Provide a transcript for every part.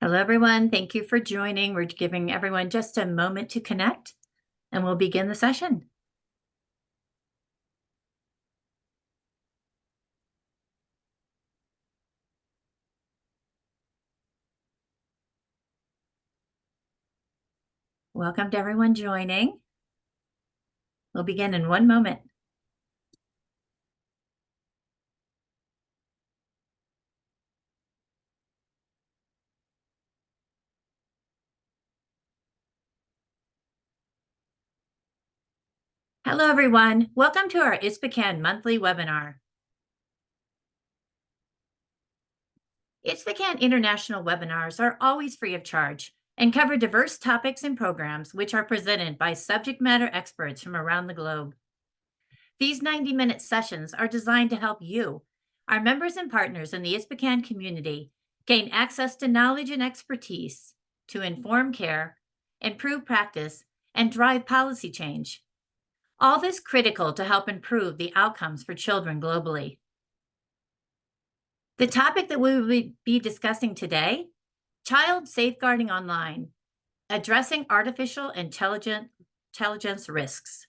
Hello, everyone. Thank you for joining. We're giving everyone just a moment to connect, and we'll begin the session. Welcome to everyone joining. We'll begin in 1 moment. Hello, everyone. Welcome to our ISPCAN monthly webinar. ISPCAN international webinars are always free of charge and cover diverse topics and programs which are presented by subject matter experts from around the globe. These 90-minute sessions are designed to help you, our members and partners in the ISPCAN community, gain access to knowledge and expertise to inform care, improve practice, and drive policy change. All this critical to help improve the outcomes for children globally. The topic that we will be discussing today, child safeguarding online, addressing artificial intelligence risks.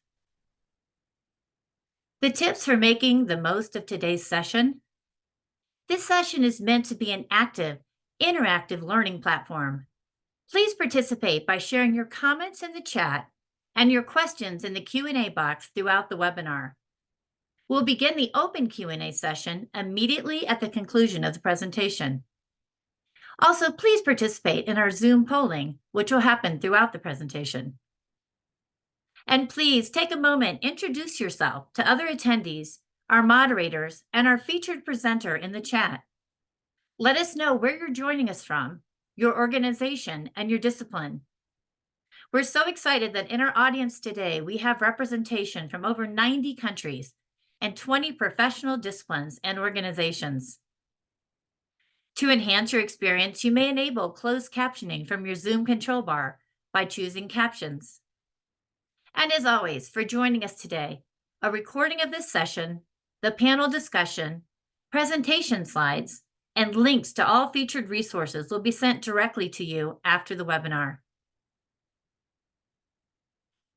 The tips for making the most of today's session. This session is meant to be an active, interactive learning platform. Please participate by sharing your comments in the chat and your questions in the Q&A box throughout the webinar. We'll begin the open Q&A session immediately at the conclusion of the presentation. Also, please participate in our Zoom polling, which will happen throughout the presentation. And please take a moment, introduce yourself to other attendees, our moderators, and our featured presenter in the chat. Let us know where you're joining us from, your organization, and your discipline. We're so excited that in our audience today, we have representation from over 90 countries and 20 professional disciplines and organizations. To enhance your experience, you may enable closed captioning from your Zoom control bar by choosing Captions. And as always, for joining us today, a recording of this session, the panel discussion, presentation slides, and links to all featured resources will be sent directly to you after the webinar.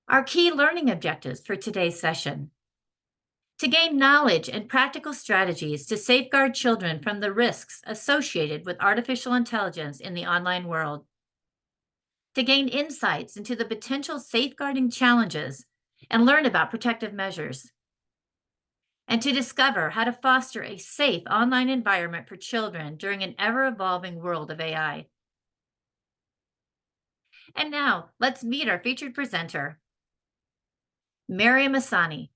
Our key learning objectives for today's session: to gain knowledge and practical strategies to safeguard children from the risks associated with artificial intelligence in the online world, to gain insights into the potential safeguarding challenges and learn about protective measures, and to discover how to foster a safe online environment for children during an ever-evolving world of AI. And now, let's meet our featured presenter, Mariam Assani.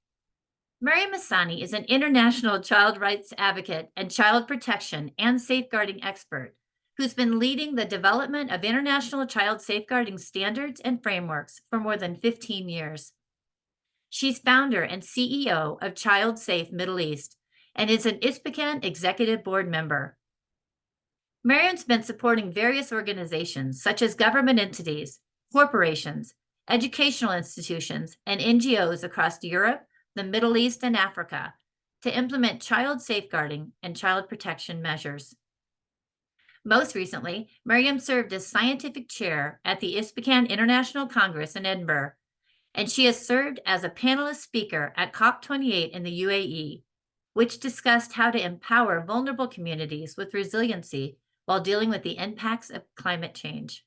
Mariam Assani is an international child rights advocate and child protection and safeguarding expert who's been leading the development of international child safeguarding standards and frameworks for more than 15 years. She's founder and CEO of Child Safe Middle East and is an ISPCAN executive board member. Mariam's been supporting various organizations such as government entities, corporations, educational institutions, and NGOs across Europe, the Middle East, and Africa to implement child safeguarding and child protection measures. Most recently, Mariam served as scientific chair at the ISPCAN International Congress in Edinburgh, and she has served as a panelist speaker at COP28 in the UAE, which discussed how to empower vulnerable communities with resiliency while dealing with the impacts of climate change.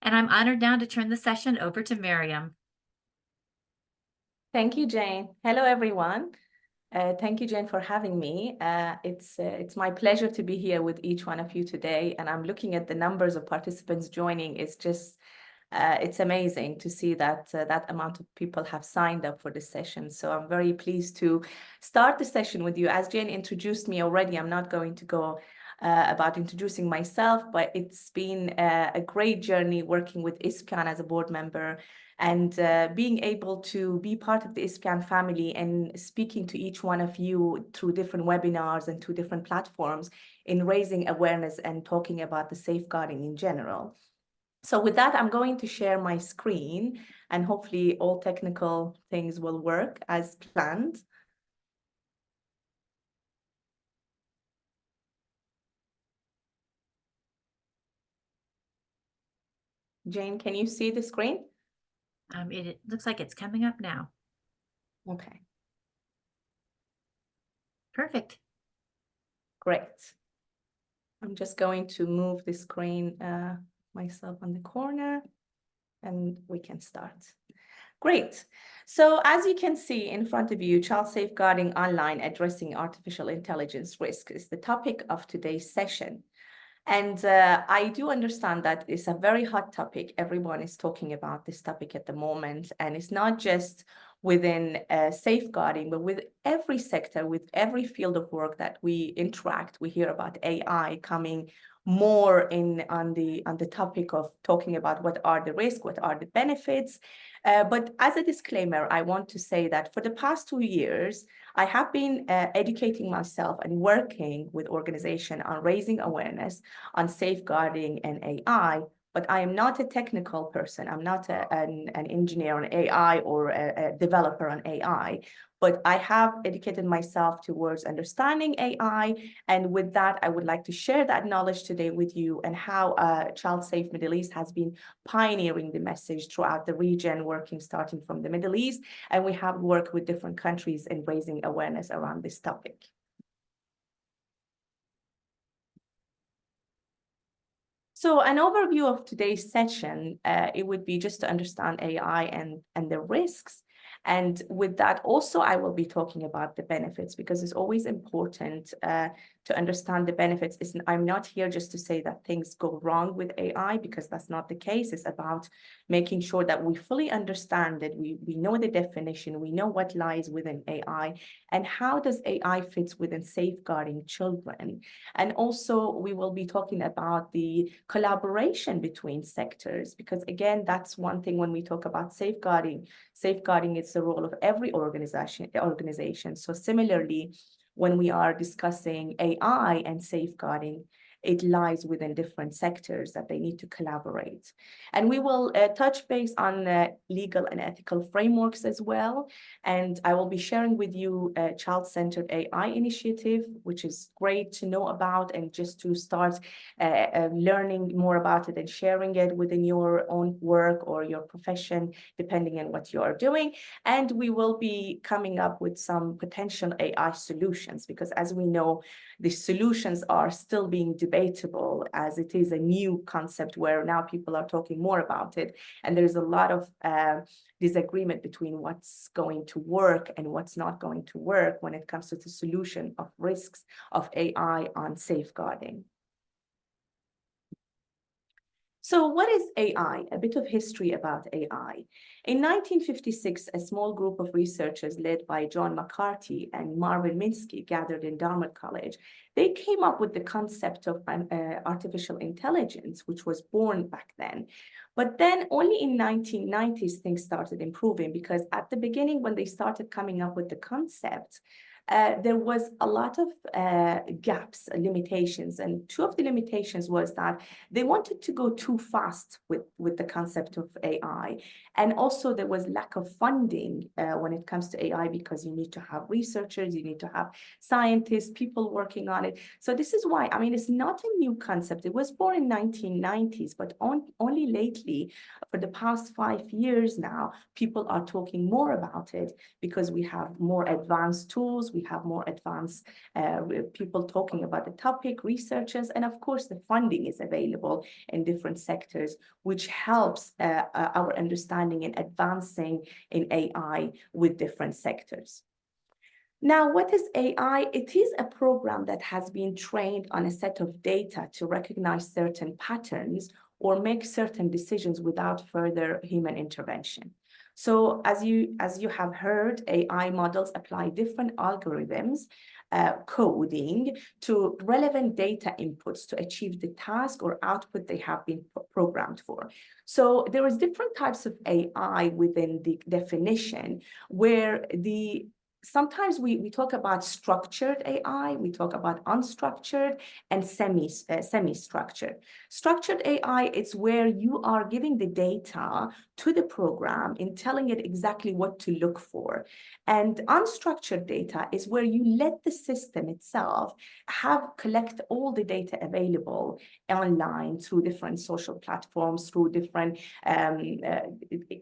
And I'm honored now to turn the session over to Mariam. Thank you, Jane. Hello, everyone. Thank you, Jane, for having me. It's my pleasure to be here with each one of you today, and I'm looking at the numbers of participants joining. It's just, it's amazing to see that that amount of people have signed up for this session. So I'm very pleased to start the session with you. As Jane introduced me already, I'm not going to go about introducing myself, but it's been a great journey working with ISPCAN as a board member and being able to be part of the ISPCAN family and speaking to each one of you through different webinars and through different platforms in raising awareness and talking about the safeguarding in general. So with that, I'm going to share my screen and hopefully all technical things will work as planned. Jane, can you see the screen? It looks like it's coming up now. Okay, Perfect. great. I'm just going to move the screen myself on the corner and we can start. Great. So as you can see in front of you, child safeguarding online addressing artificial intelligence risk is the topic of today's session. And I do understand that it's a very hot topic. Everyone is talking about this topic at the moment. And it's not just within safeguarding, but with every sector, with every field of work that we interact, we hear about AI coming more in on the topic of talking about what are the risks, what are the benefits. But as a disclaimer, I want to say that for the past 2 years, I have been educating myself and working with organizations on raising awareness on safeguarding and AI, but I am not a technical person. I'm not an engineer on AI or a developer on AI, but I have educated myself towards understanding AI. And with that, I would like to share that knowledge today with you and how Child Safe Middle East has been pioneering the message throughout the region, working starting from the Middle East. And we have worked with different countries in raising awareness around this topic. So an overview of today's session, it would be just to understand AI and the risks. And with that, also, I will be talking about the benefits because it's always important to understand the benefits. I'm not here just to say that things go wrong with AI because that's not the case. It's about making sure that we fully understand it. We know the definition, we know what lies within AI and how does AI fits within safeguarding children. And also we will be talking about the collaboration between sectors, because again, that's one thing when we talk about safeguarding. Safeguarding is the role of every organization. So similarly, when we are discussing AI and safeguarding, it lies within different sectors that they need to collaborate. And we will touch base on legal and ethical frameworks as well. And I will be sharing with you a child-centered AI initiative, which is great to know about and just to start learning more about it and sharing it within your own work or your profession, depending on what you are doing. And we will be coming up with some potential AI solutions, because as we know, the solutions are still being debatable as it is a new concept where now people are talking more about it. And there's a lot of disagreement between what's going to work and what's not going to work when it comes to the solution of risks of AI on safeguarding. So what is AI? A bit of history about AI. In 1956, a small group of researchers led by John McCarthy and Marvin Minsky gathered in Dartmouth College. They came up with the concept of artificial intelligence, which was born back then. But then only in 1990s, things started improving, because at the beginning, when they started coming up with the concept, there was a lot of gaps, limitations. And two of the limitations was that they wanted to go too fast with the concept of AI. And also there was lack of funding when it comes to AI, because you need to have researchers, you need to have scientists, people working on it. So this is why, I mean, it's not a new concept. It was born in 1990s, but only lately, for the past 5 years now, people are talking more about it because we have more advanced tools, we have more advanced people talking about the topic, researchers, and of course the funding is available in different sectors, which helps our understanding and advancing in AI with different sectors. Now, what is AI? It is a program that has been trained on a set of data to recognize certain patterns or make certain decisions without further human intervention. So as you have heard, AI models apply different algorithms, coding to relevant data inputs to achieve the task or output they have been programmed for. So there is different types of AI within the definition, where the sometimes we talk about structured AI, we talk about unstructured and semi-structured. Structured AI, it's where you are giving the data to the program in telling it exactly what to look for. And unstructured data is where you let the system itself collect all the data available online through different social platforms, through different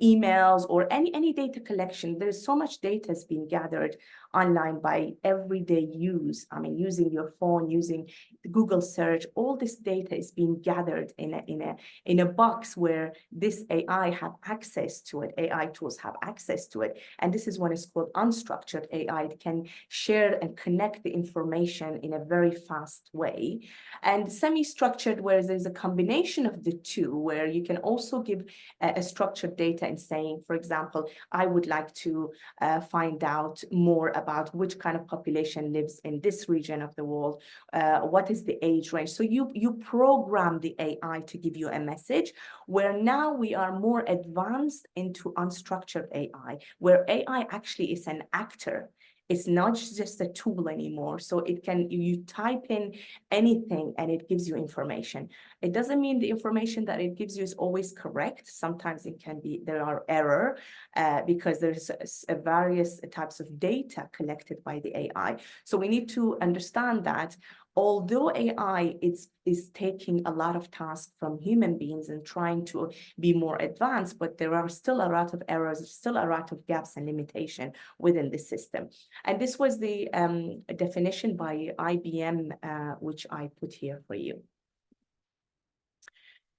emails, or any data collection. There's so much data has been gathered online by everyday use. I mean, using your phone, using Google search, all this data is being gathered in a box where this AI have access to it. AI tools have access to it, and this is what is called unstructured AI. It can share and connect the information in a very fast way. And semi-structured, where there's a combination of the two, where you can also give a structured data and saying, for example, I would like to find out more about which kind of population lives in this region of the world, what is the age range. So you program the AI to give you a message, where now we are more advanced into unstructured AI, where AI actually is an actor. It's not just a tool anymore. So it can, you type in anything and it gives you information. It doesn't mean the information that it gives you is always correct. Sometimes it can be, there are error because there's various types of data collected by the AI. So we need to understand that although AI is taking a lot of tasks from human beings and trying to be more advanced, but there are still a lot of errors, still a lot of gaps and limitation within the system. And this was the definition by IBM, which I put here for you.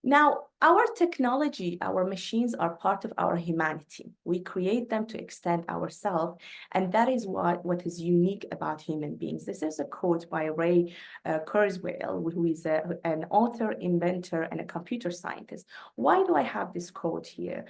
Now, our technology, our machines are part of our humanity. We create them to extend ourselves, and that is what is unique about human beings. This is a quote by Ray Kurzweil, who is an author, inventor, and a computer scientist. Why do I have this quote here?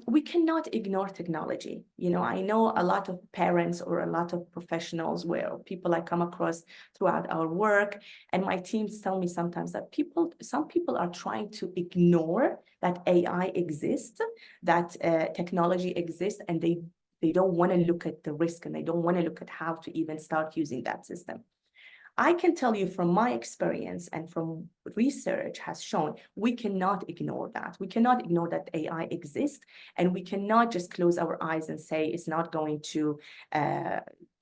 We cannot ignore technology. You know, I know a lot of parents or a lot of professionals, where people I come across throughout our work, and my teams tell me sometimes that some people are trying to ignore that AI exists, that technology exists, and they don't want to look at the risk, and they don't want to look at how to even start using that system. I can tell you from my experience and from research has shown, we cannot ignore that. We cannot ignore that AI exists, and we cannot just close our eyes and say it's not going to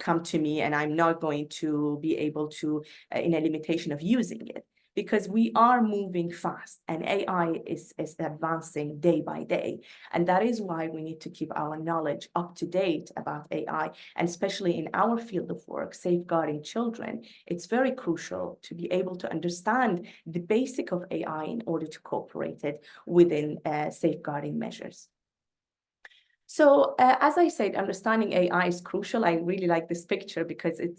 come to me, and I'm not going to be able to, in a limitation of using it. Because we are moving fast, and AI is advancing day by day. And that is why we need to keep our knowledge up to date about AI, and especially in our field of work, safeguarding children. It's very crucial to be able to understand the basic of AI in order to incorporate it within safeguarding measures. So as I said, understanding AI is crucial. I really like this picture because it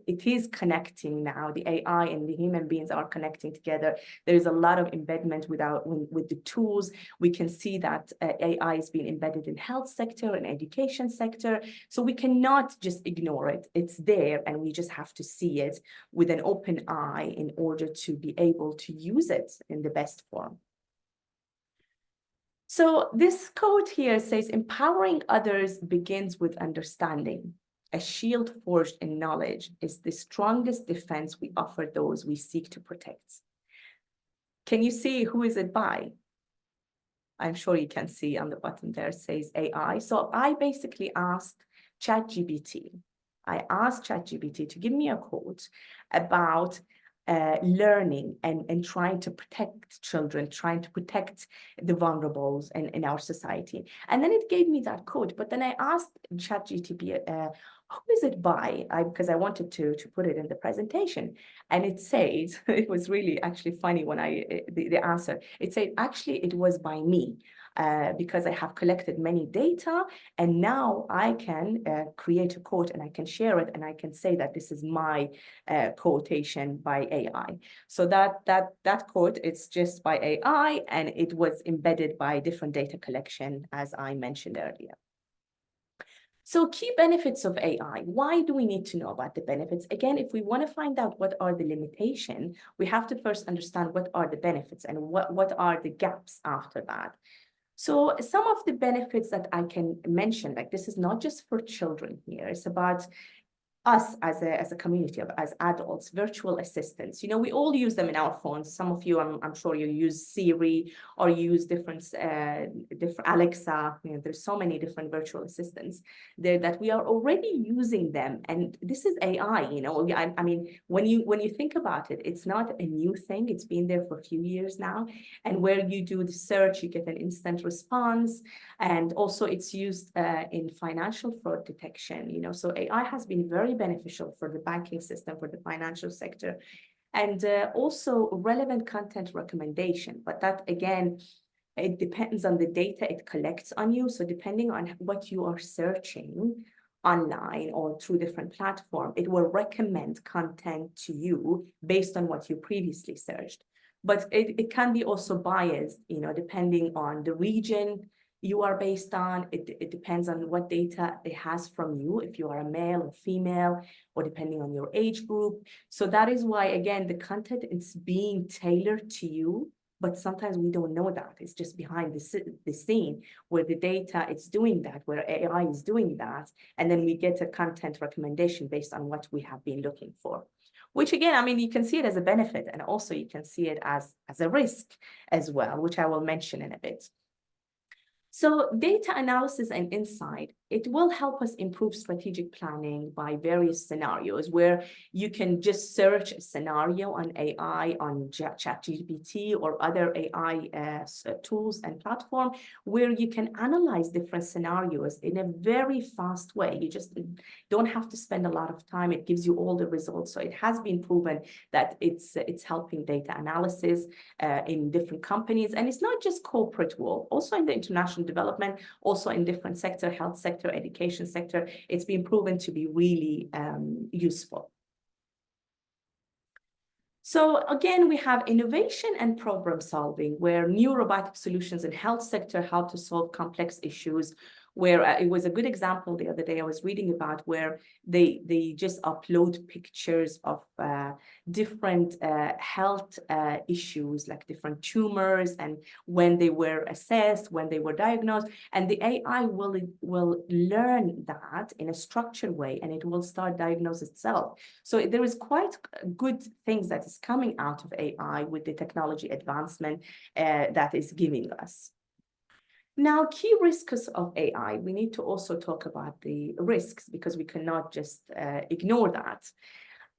is connecting now. The AI and the human beings are connecting together. There's a lot of embedment with the tools. We can see that AI is being embedded in health sector and education sector. So we cannot just ignore it. It's there, and we just have to see it with an open eye in order to be able to use it in the best form. So this quote here says, empowering others begins with understanding. A shield forged in knowledge is the strongest defense we offer those we seek to protect. Can you see who is it by? I'm sure you can see on the bottom there, says AI. So I basically asked ChatGPT. I asked ChatGPT to give me a quote about learning and trying to protect children, trying to protect the vulnerables in our society. And then it gave me that quote. But then I asked ChatGPT, who is it by? Because I wanted to put it in the presentation. And it said, it was really actually funny when the answer, it said, actually, it was by me. Because I have collected many data, and now I can create a quote, and I can share it, and I can say that this is my quotation by AI. So that quote, it's just by AI, and it was embedded by different data collection, as I mentioned earlier. So key benefits of AI. Why do we need to know about the benefits? Again, if we want to find out what are the limitations, we have to first understand what are the benefits and what are the gaps after that. So some of the benefits that I can mention, like this is not just for children here, it's about us as a community, as adults, virtual assistants. You know, we all use them in our phones. Some of you, I'm sure you use Siri or you use different Alexa. You know, there's so many different virtual assistants there that we are already using them. And this is AI, you know, I mean, when you think about it, it's not a new thing. It's been there for a few years now. And where you do the search, you get an instant response. And also it's used in financial fraud detection, you know, so AI has been very beneficial for the banking system, for the financial sector, and also relevant content recommendation. But that, again, it depends on the data it collects on you. So depending on what you are searching online or through different platforms, it will recommend content to you based on what you previously searched. But it can be also biased, you know, depending on the region you are based on. It depends on what data it has from you, if you are a male or female, or depending on your age group. So that is why, again, the content is being tailored to you, but sometimes we don't know that. It's just behind the scene where the data is doing that, where AI is doing that, and then we get a content recommendation based on what we have been looking for. Which, again, I mean, you can see it as a benefit, and also you can see it as a risk as well, which I will mention in a bit. So data analysis and insight, it will help us improve strategic planning by various scenarios where you can just search a scenario on AI, on ChatGPT or other AI tools and platform, where you can analyze different scenarios in a very fast way. You just don't have to spend a lot of time. It gives you all the results. So it has been proven that it's helping data analysis in different companies. And it's not just corporate world, also in the international development, also in different sector, health sector, education sector, it's been proven to be really useful. So again, we have innovation and problem solving, where new robotic solutions in health sector help to solve complex issues, where it was a good example the other day I was reading about, where they just upload pictures of different health issues, like different tumors, and when they were assessed, when they were diagnosed, and the AI will learn that in a structured way, and it will start diagnose itself. So there is quite good things that is coming out of AI with the technology advancement that is giving us. Now, key risks of AI, we need to also talk about the risks, because we cannot just ignore that.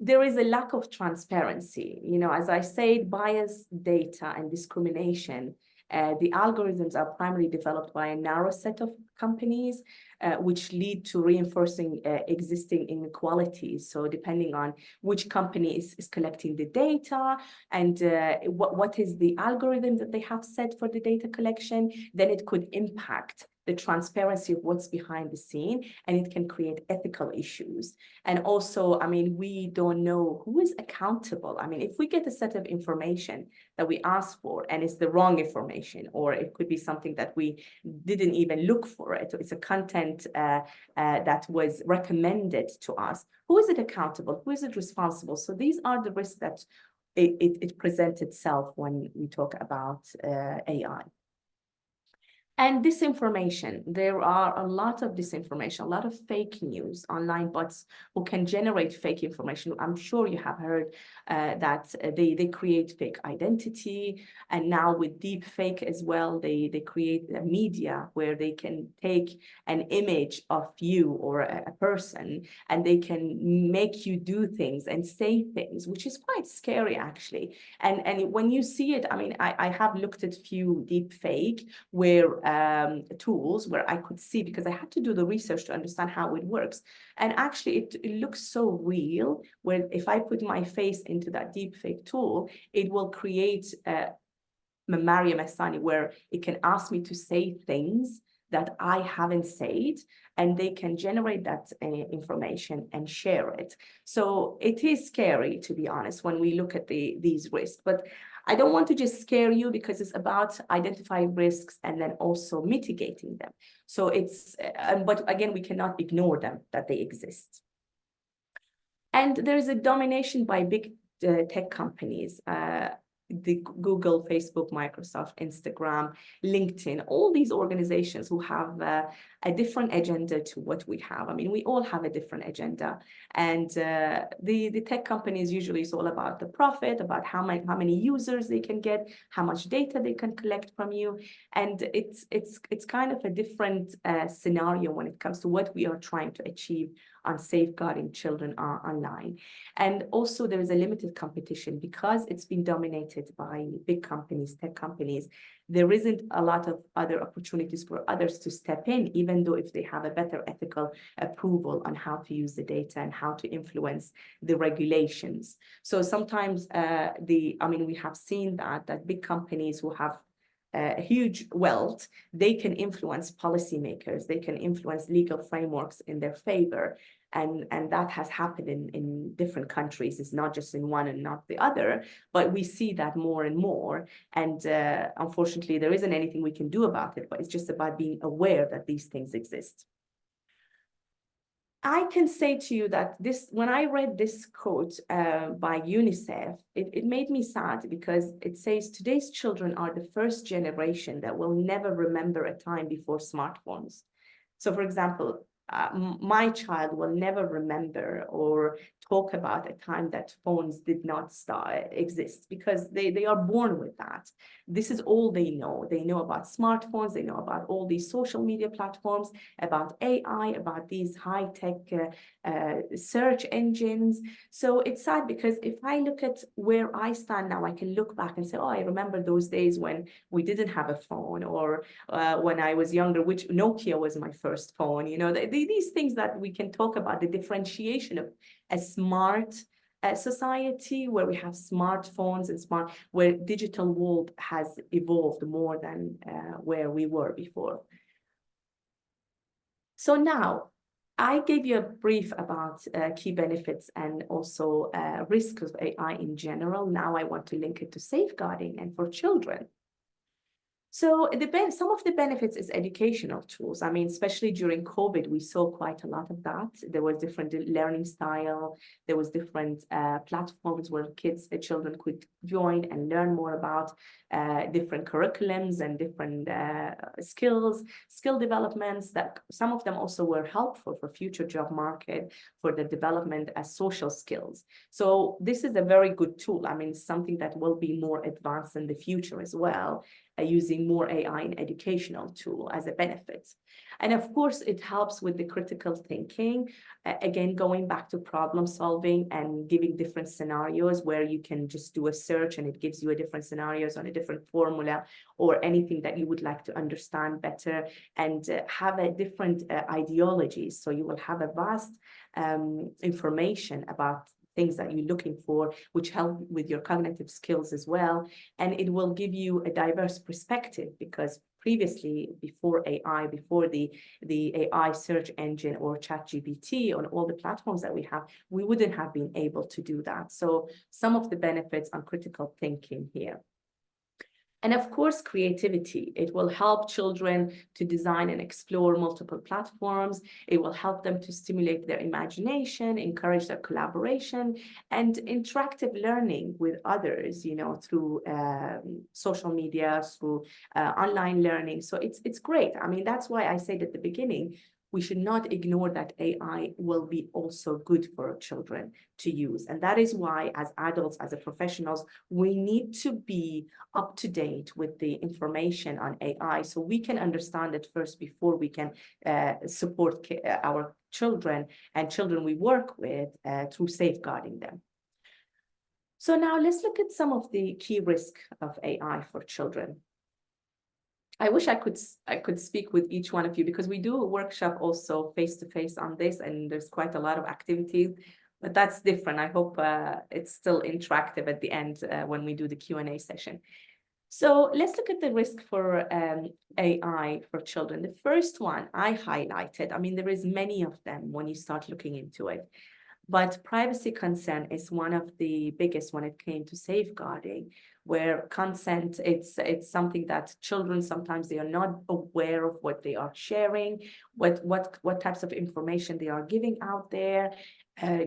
There is a lack of transparency. You know, as I said, biased data and discrimination. The algorithms are primarily developed by a narrow set of companies, which lead to reinforcing existing inequalities. So depending on which company is collecting the data and what is the algorithm that they have set for the data collection, then it could impact the transparency of what's behind the scene, and it can create ethical issues. And also, I mean, we don't know who is accountable. I mean, if we get a set of information that we ask for and it's the wrong information, or it could be something that we didn't even look for it, it's a content that was recommended to us, who is it accountable? Who is it responsible? So these are the risks that it presents itself when we talk about AI. And disinformation, there are a lot of disinformation, a lot of fake news, online bots who can generate fake information. I'm sure you have heard that they create fake identity. And now with deep fake as well, they create a media where they can take an image of you or a person, and they can make you do things and say things, which is quite scary, actually. And when you see it, I mean, I have looked at few deep fake where tools where I could see, because I had to do the research to understand how it works. And actually it looks so real, where if I put my face into that deep fake tool, it will create Mariam Assani, where it can ask me to say things that I haven't said, and they can generate that information and share it. So it is scary, to be honest, when we look at these risks. But I don't want to just scare you, because it's about identifying risks and then also mitigating them. So it's, but again, we cannot ignore them, that they exist. And there is a domination by big tech companies the Google, Facebook, Microsoft, Instagram, LinkedIn, all these organizations who have a different agenda to what we have. I mean, we all have a different agenda. And the tech companies usually is all about the profit, about how many users they can get, how much data they can collect from you. And it's kind of a different scenario when it comes to what we are trying to achieve on safeguarding children online. And also there is a limited competition because it's been dominated by big companies, tech companies. There isn't a lot of other opportunities for others to step in, even though if they have a better ethical approval on how to use the data and how to influence the regulations. So sometimes we have seen that big companies who have huge wealth, they can influence policymakers, they can influence legal frameworks in their favor. And that has happened in different countries. It's not just in one and not the other, but we see that more and more. And unfortunately, there isn't anything we can do about it, but it's just about being aware that these things exist. I can say to you that when I read this quote by UNICEF, it made me sad because it says today's children are the first generation that will never remember a time before smartphones. So for example, my child will never remember or talk about a time that phones did not exist because they are born with that. This is all they know. They know about smartphones, they know about all these social media platforms, about AI, about these high-tech search engines. So it's sad because if I look at where I stand now, I can look back and say, oh, I remember those days when we didn't have a phone, or when I was younger, which Nokia was my first phone. You know, these things that we can talk about, the differentiation of a smart society where we have smartphones and where digital world has evolved more than where we were before. So now I gave you a brief about key benefits and also risks of AI in general. Now I want to link it to safeguarding and for children. So some of the benefits is educational tools. I mean, especially during COVID, we saw quite a lot of that. There was different learning style. There was different platforms where children could join and learn more about different curriculums and different skill developments. That some of them also were helpful for future job market, for the development as social skills. So this is a very good tool. I mean, something that will be more advanced in the future as well. Using more AI in educational tool as a benefit. And of course, it helps with the critical thinking. Again, going back to problem solving and giving different scenarios where you can just do a search and it gives you a different scenarios on a different formula or anything that you would like to understand better, and have a different ideologies. So you will have a vast information about things that you're looking for, which help with your cognitive skills as well. And it will give you a diverse perspective because previously, before AI, before the AI search engine or ChatGPT on all the platforms that we have, we wouldn't have been able to do that. So some of the benefits on critical thinking here. And of course, creativity. It will help children to design and explore multiple platforms. It will help them to stimulate their imagination, encourage their collaboration, and interactive learning with others, you know, through social media, through online learning. So it's great. I mean, that's why I said at the beginning, we should not ignore that AI will be also good for children to use. And that is why, as adults, as professionals, we need to be up to date with the information on AI so we can understand it first before we can support our children and children we work with through safeguarding them. So now let's look at some of the key risks of AI for children. I wish I could speak with each one of you because we do a workshop also face-to-face on this, and there's quite a lot of activities, but that's different. I hope it's still interactive at the end when we do the Q&A session. So let's look at the risk for AI for children. The first one I highlighted, I mean, there is many of them when you start looking into it, but privacy concern is one of the biggest when it came to safeguarding, where consent, it's something that children, sometimes they are not aware of what they are sharing, what types of information they are giving out there.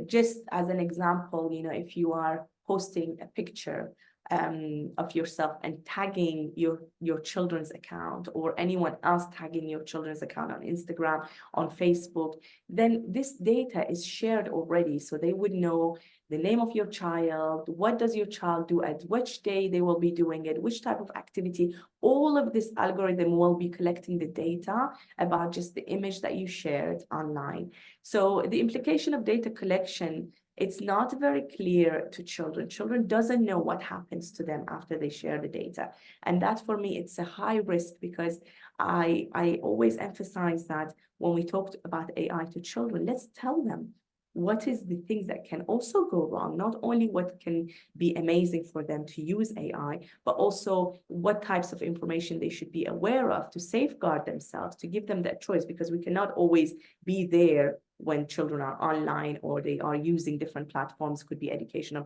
Just as an example, you know, if you are posting a picture of yourself and tagging your children's account, or anyone else tagging your children's account on Instagram, on Facebook, then this data is shared already. So they would know the name of your child, what does your child do, at which day they will be doing it, which type of activity. All of this algorithm will be collecting the data about just the image that you shared online. So the implication of data collection, it's not very clear to children. Children doesn't know what happens to them after they share the data. And that, for me, it's a high risk, because I always emphasize that when we talk about AI to children, let's tell them what is the things that can also go wrong, not only what can be amazing for them to use AI, but also what types of information they should be aware of to safeguard themselves, to give them that choice, because we cannot always be there when children are online or they are using different platforms, could be educational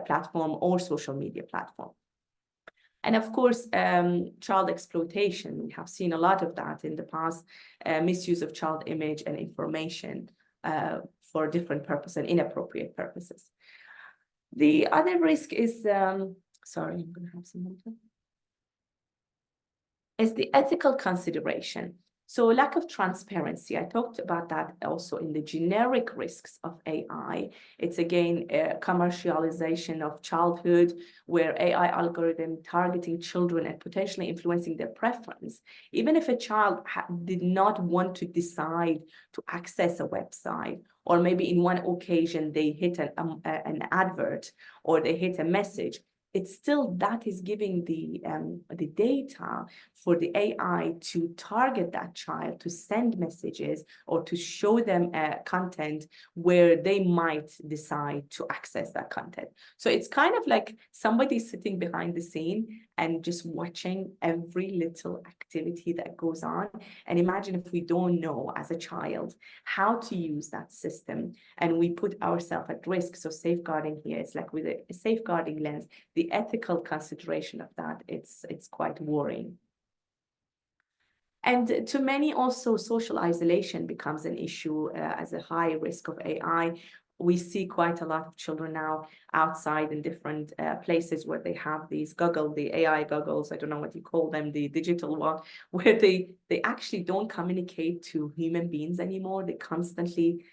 platform or social media platform. And of course, child exploitation. We have seen a lot of that in the past, misuse of child image and information for different purposes and inappropriate purposes. The other risk is, sorry, I'm going to have some water, is the ethical consideration. So lack of transparency, I talked about that also in the generic risks of AI. It's again a commercialization of childhood, where AI algorithm targeting children and potentially influencing their preference. Even if a child did not want to decide to access a website, or maybe in one occasion they hit an advert, or they hit a message, it's still that is giving the data for the AI to target that child, to send messages or to show them content where they might decide to access that content. So it's kind of like somebody sitting behind the scene and just watching every little activity that goes on. And imagine if we don't know as a child how to use that system, and we put ourselves at risk. So safeguarding here is like with a safeguarding lens, the ethical consideration of that, it's quite worrying. And to many also, social isolation becomes an issue as a high risk of AI. We see quite a lot of children now outside in different places where they have these the AI goggles, I don't know what you call them, the digital one, where they actually don't communicate to human beings anymore. They constantly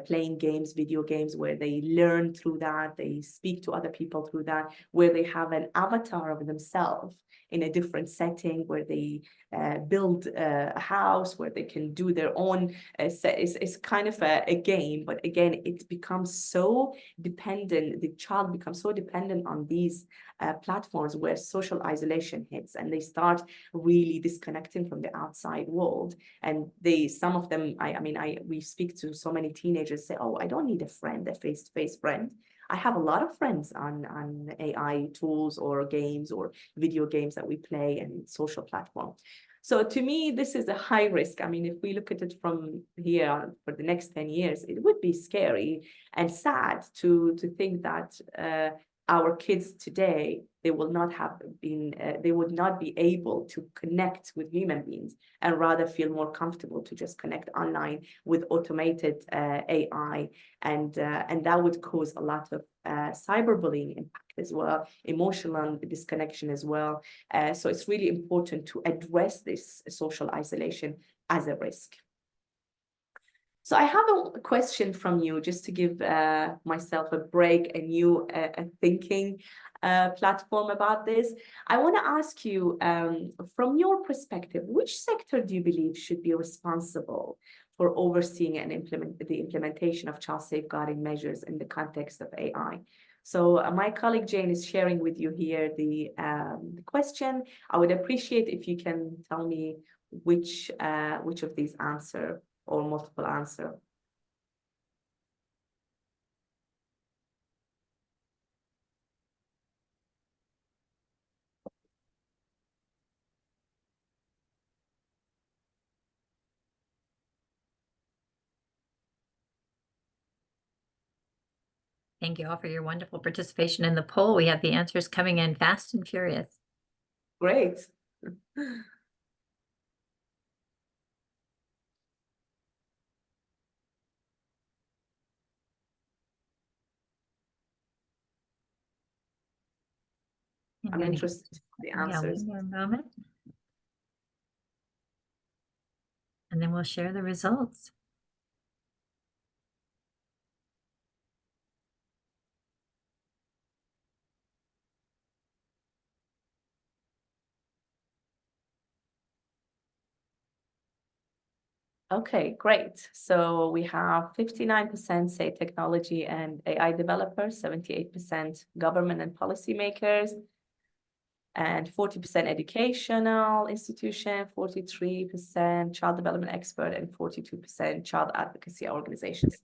playing games, video games, where they learn through that, they speak to other people through that, where they have an avatar of themselves in a different setting, where they build a house, where they can do their own, it's kind of a game, but again, it becomes so dependent, the child becomes so dependent on these platforms, where social isolation hits, and they start really disconnecting from the outside world. And some of them, we speak to so many teenagers, say, oh, I don't need a friend, a face-to-face friend. I have a lot of friends on AI tools or games or video games that we play and social platform. So to me, this is a high risk. I mean, if we look at it from here for the next 10 years, it would be scary and sad to think that our kids today, they will not have been, they would not be able to connect with human beings, and rather feel more comfortable to just connect online with automated AI. And that would cause a lot of cyberbullying impact as well, emotional disconnection as well. So it's really important to address this social isolation as a risk. So I have a question from you, just to give myself a break, a new thinking platform about this. I want to ask you, from your perspective, which sector do you believe should be responsible for overseeing and the implementation of child safeguarding measures in the context of AI? So my colleague Jane is sharing with you here the question. I would appreciate if you can tell me which of these answer, or multiple answer. Thank you all for your wonderful participation in the poll. We have the answers coming in fast and furious. Great. I'm interested in the answers. One more moment. And then we'll share the results. Okay, great. So we have 59% say technology and AI developers, 78% government and policymakers, and 40% educational institution, 43% child development expert, and 42% child advocacy organizations.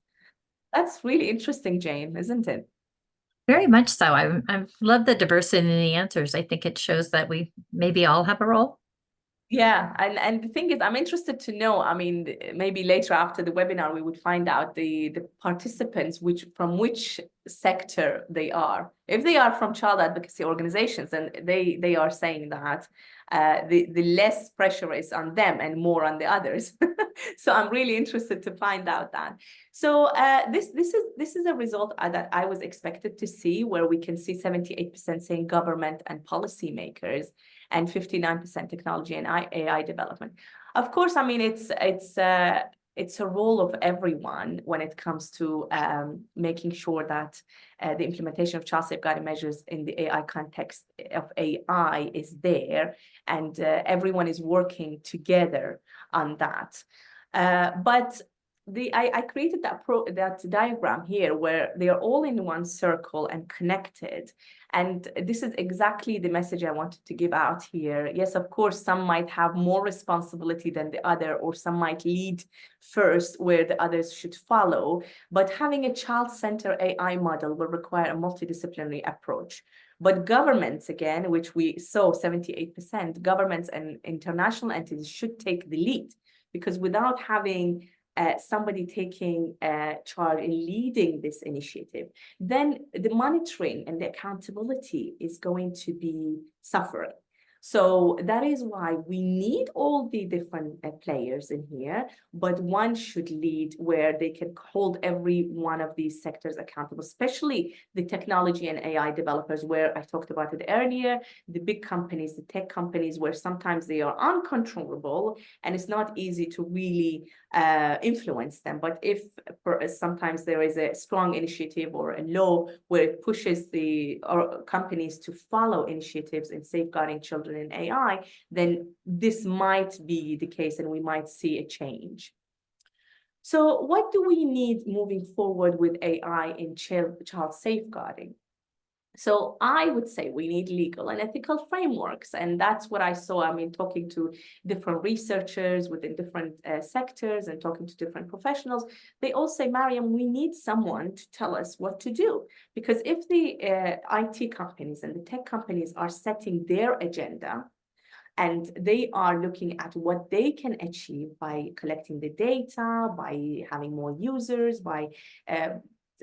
That's really interesting, Jane, isn't it? Very much so. I love the diversity in the answers. I think it shows that we maybe all have a role. Yeah, and the thing is, I'm interested to know, I mean, maybe later after the webinar, we would find out the participants from which sector they are. If they are from child advocacy organizations, and they are saying that the less pressure is on them and more on the others. So I'm really interested to find out that. So this is a result that I was expected to see, where we can see 78% saying government and policymakers, and 59% technology and AI development. Of course, I mean, it's a role of everyone when it comes to making sure that the implementation of child safeguarding measures in the AI context of AI is there, and everyone is working together on that. But I created that diagram here where they are all in one circle and connected. And this is exactly the message I wanted to give out here. Yes, of course, some might have more responsibility than the other, or some might lead first where the others should follow. But having a child-centered AI model will require a multidisciplinary approach. But governments, again, which we saw 78%, governments and international entities should take the lead, because without having somebody taking charge in leading this initiative, then the monitoring and the accountability is going to be suffering. So that is why we need all the different players in here, but one should lead where they can hold every one of these sectors accountable, especially the technology and AI developers, where I talked about it earlier, the big companies, the tech companies, where sometimes they are uncontrollable and it's not easy to really influence them. But if sometimes there is a strong initiative or a law where it pushes the companies to follow initiatives in safeguarding children in AI, then this might be the case and we might see a change. So what do we need moving forward with AI in child safeguarding? So I would say we need legal and ethical frameworks. And that's what I saw, I mean, talking to different researchers within different sectors and talking to different professionals. They all say, Mariam, we need someone to tell us what to do. Because if the IT companies and the tech companies are setting their agenda, and they are looking at what they can achieve by collecting the data, by having more users, by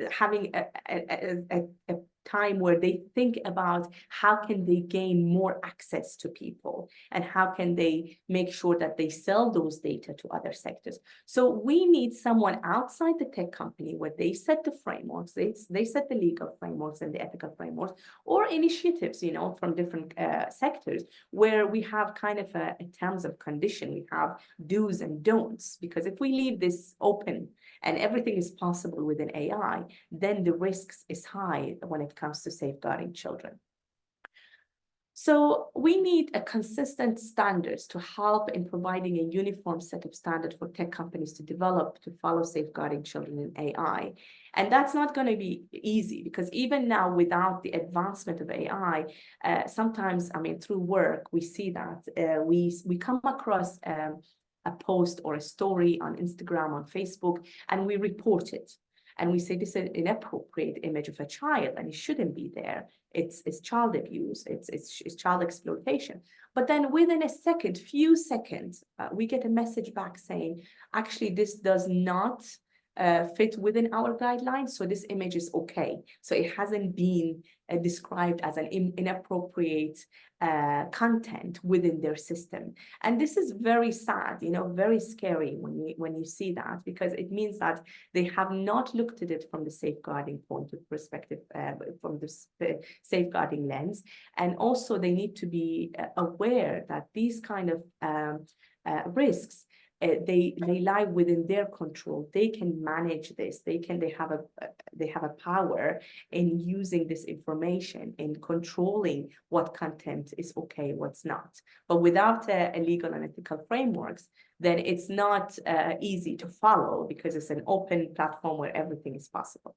having a time where they think about how can they gain more access to people and how can they make sure that they sell those data to other sectors. So we need someone outside the tech company where they set the frameworks, they set the legal frameworks and the ethical frameworks, or initiatives, you know, from different sectors, where we have kind of a terms of condition, we have do's and don'ts. Because if we leave this open and everything is possible within AI, then the risks is high when it comes to safeguarding children. So we need a consistent standards to help in providing a uniform set of standards for tech companies to develop to follow safeguarding children in AI. And that's not going to be easy, because even now, without the advancement of AI, sometimes, I mean, through work, we see that we come across a post or a story on Instagram, on Facebook, and we report it. And we say this is an inappropriate image of a child and it shouldn't be there. It's child abuse, it's child exploitation. But then within a few seconds, we get a message back saying, actually, this does not fit within our guidelines. So this image is okay. So it hasn't been described as an inappropriate content within their system. And this is very sad, very scary when you see that, because it means that they have not looked at it from the safeguarding point of perspective, from the safeguarding lens. And also they need to be aware that these kind of risks, they lie within their control. They can manage this. They have a power in using this information, in controlling what content is okay, what's not. But without a legal and ethical frameworks, then it's not easy to follow, because it's an open platform where everything is possible.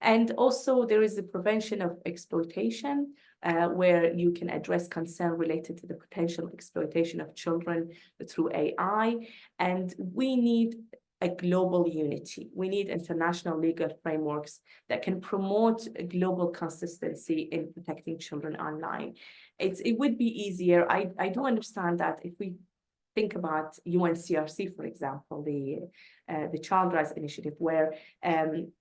And also there is the prevention of exploitation, where you can address concern related to the potential exploitation of children through AI. And we need a global unity. We need international legal frameworks that can promote a global consistency in protecting children online. It would be easier. I do understand that if we think about UNCRC, for example, the Child Rights Initiative, where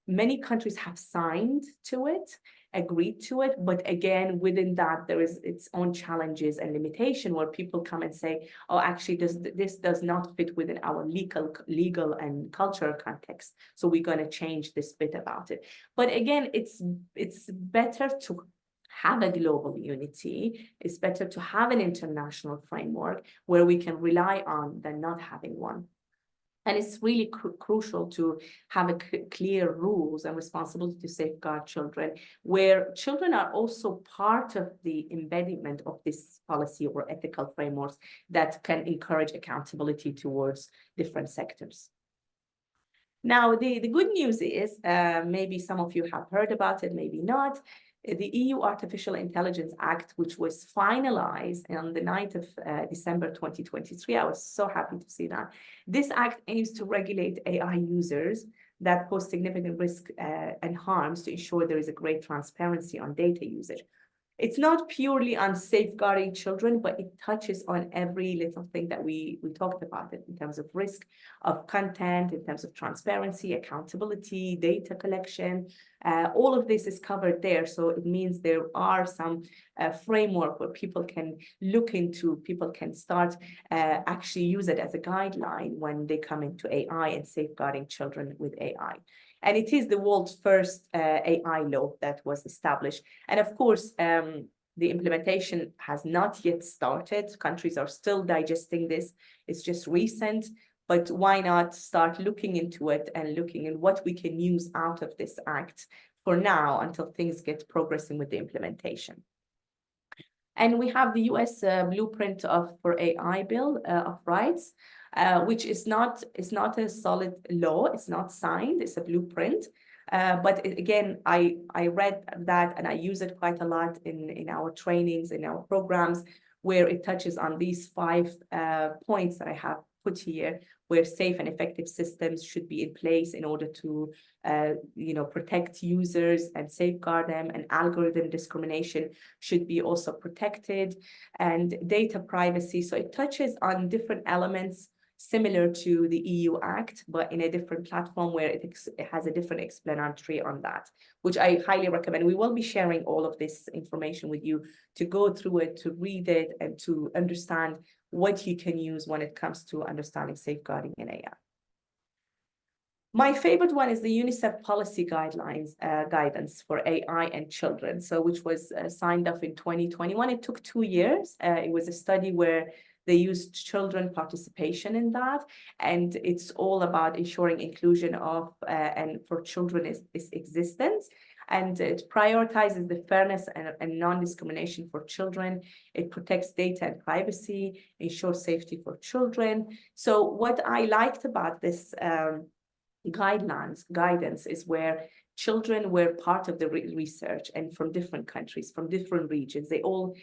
many countries have signed to it, agreed to it, but again, within that, there is its own challenges and limitation, where people come and say, oh, actually, this does not fit within our legal and cultural context, so we're going to change this bit about it. But again, it's better to have a global unity. It's better to have an international framework where we can rely on than not having one. And it's really crucial to have clear rules and responsibility to safeguard children, where children are also part of the embedment of this policy or ethical frameworks that can encourage accountability towards different sectors. Now, the good news is, maybe some of you have heard about it, maybe not, the EU Artificial Intelligence Act, which was finalized on the 9th of December 2023. I was so happy to see that. This act aims to regulate AI users that pose significant risk and harms to ensure there is a great transparency on data usage. It's not purely on safeguarding children, but it touches on every little thing that we talked about it in terms of risk of content, in terms of transparency, accountability, data collection. All of this is covered there. So it means there are some framework where people can look into, people can start actually use it as a guideline when they come into AI and safeguarding children with AI. And it is the world's first AI law that was established. And of course, the implementation has not yet started. Countries are still digesting this. It's just recent, but why not start looking into it and looking at what we can use out of this act for now until things get progressing with the implementation. And we have the US blueprint for AI Bill of Rights, which is not a solid law. It's not signed. It's a blueprint. But again, I read that and I use it quite a lot in our trainings, in our programs, where it touches on these 5 points that I have put here, where safe and effective systems should be in place in order to protect users and safeguard them, and algorithm discrimination should be also protected, and data privacy. So it touches on different elements similar to the EU Act, but in a different platform where it has a different explanatory on that, which I highly recommend. We will be sharing all of this information with you to go through it, to read it, and to understand what you can use when it comes to understanding safeguarding in AI. My favorite one is the UNICEF policy guidance for AI and children, so which was signed off in 2021. It took 2 years. It was a study where they used children participation in that, and it's all about ensuring inclusion of and for children is existence. And it prioritizes the fairness and non-discrimination for children. It protects data and privacy, ensures safety for children. So what I liked about this guidance is where children were part of the research, and from different countries, from different regions. They all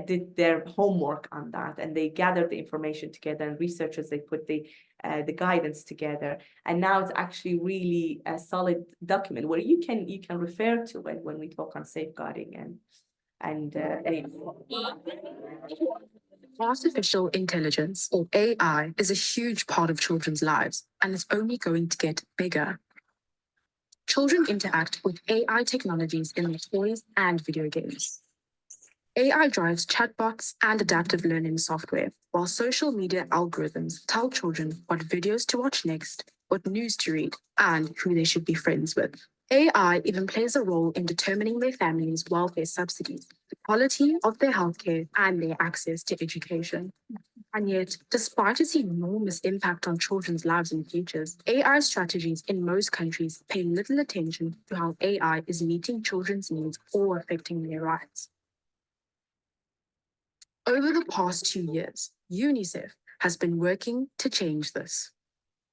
did their homework on that, and they gathered the information together, and researchers, they put the guidance together. And now it's actually really a solid document where you can refer to it when we talk on safeguarding and Artificial intelligence, or AI, is a huge part of children's lives and is only going to get bigger. Children interact with AI technologies in their toys and video games. AI drives chatbots and adaptive learning software, while social media algorithms tell children what videos to watch next, what news to read, and who they should be friends with. AI even plays a role in determining their families' welfare subsidies, the quality of their healthcare, and their access to education. And yet, despite its enormous impact on children's lives and futures, AI strategies in most countries pay little attention to how AI is meeting children's needs or affecting their rights. Over the past 2 years, UNICEF has been working to change this.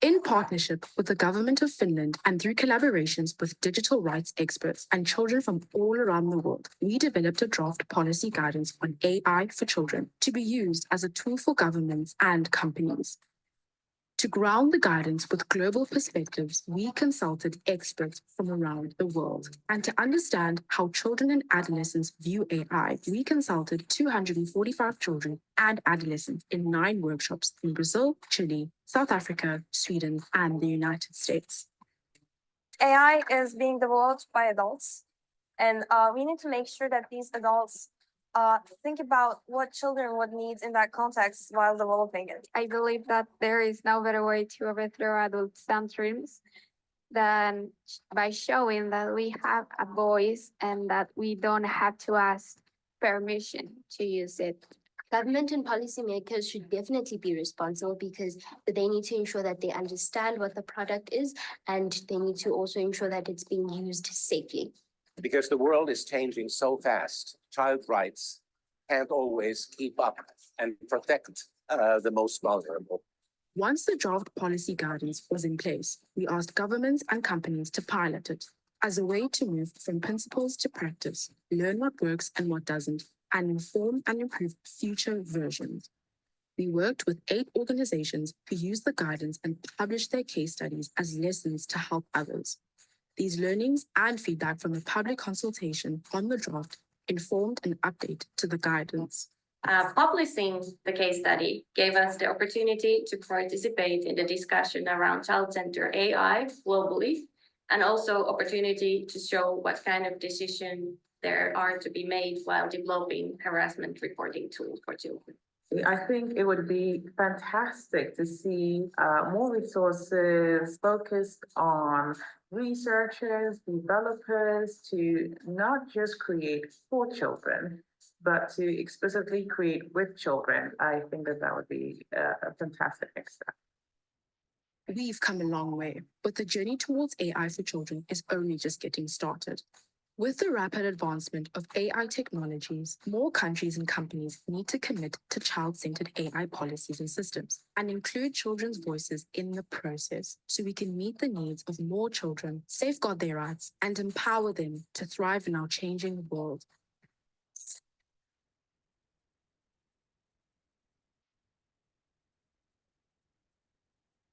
In partnership with the government of Finland and through collaborations with digital rights experts and children from all around the world, we developed a draft policy guidance on AI for children to be used as a tool for governments and companies. To ground the guidance with global perspectives, we consulted experts from around the world. And to understand how children and adolescents view AI, we consulted 245 children and adolescents in 9 workshops in Brazil, Chile, South Africa, Sweden, and the United States. AI is being developed by adults, and we need to make sure that these adults think about what children would need in that context while developing it. I believe that there is no better way to overthrow adult tantrums than by showing that we have a voice and that we don't have to ask permission to use it. Government and policymakers should definitely be responsible because they need to ensure that they understand what the product is, and they need to also ensure that it's being used safely. Because the world is changing so fast, child rights can't always keep up and protect the most vulnerable. Once the draft policy guidance was in place, we asked governments and companies to pilot it as a way to move from principles to practice, learn what works and what doesn't, and inform and improve future versions. We worked with 8 organizations who used the guidance and published their case studies as lessons to help others. These learnings and feedback from a public consultation on the draft informed an update to the guidance. Publishing the case study gave us the opportunity to participate in the discussion around child-centered AI globally, and also opportunity to show what kind of decisions there are to be made while developing harassment reporting tools for children. I think it would be fantastic to see more resources focused on researchers, developers, to not just create for children, but to explicitly create with children. I think that that would be a fantastic next step. We've come a long way, but the journey towards AI for children is only just getting started. With the rapid advancement of AI technologies, more countries and companies need to commit to child-centered AI policies and systems and include children's voices in the process so we can meet the needs of more children, safeguard their rights, and empower them to thrive in our changing world.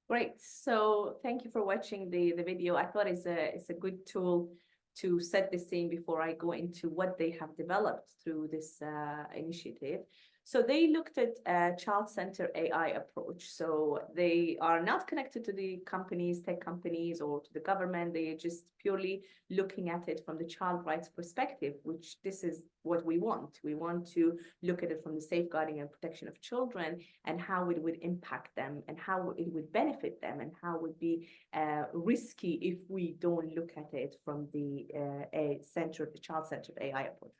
Great. So thank you for watching the video. I thought it's a good tool to set the scene before I go into what they have developed through this initiative. So they looked at a child-centered AI approach. So they are not connected to the companies, tech companies, or to the government. They are just purely looking at it from the child rights perspective, which this is what we want. We want to look at it from the safeguarding and protection of children and how it would impact them and how it would benefit them and how it would be risky if we don't look at it from the child-centered AI approach.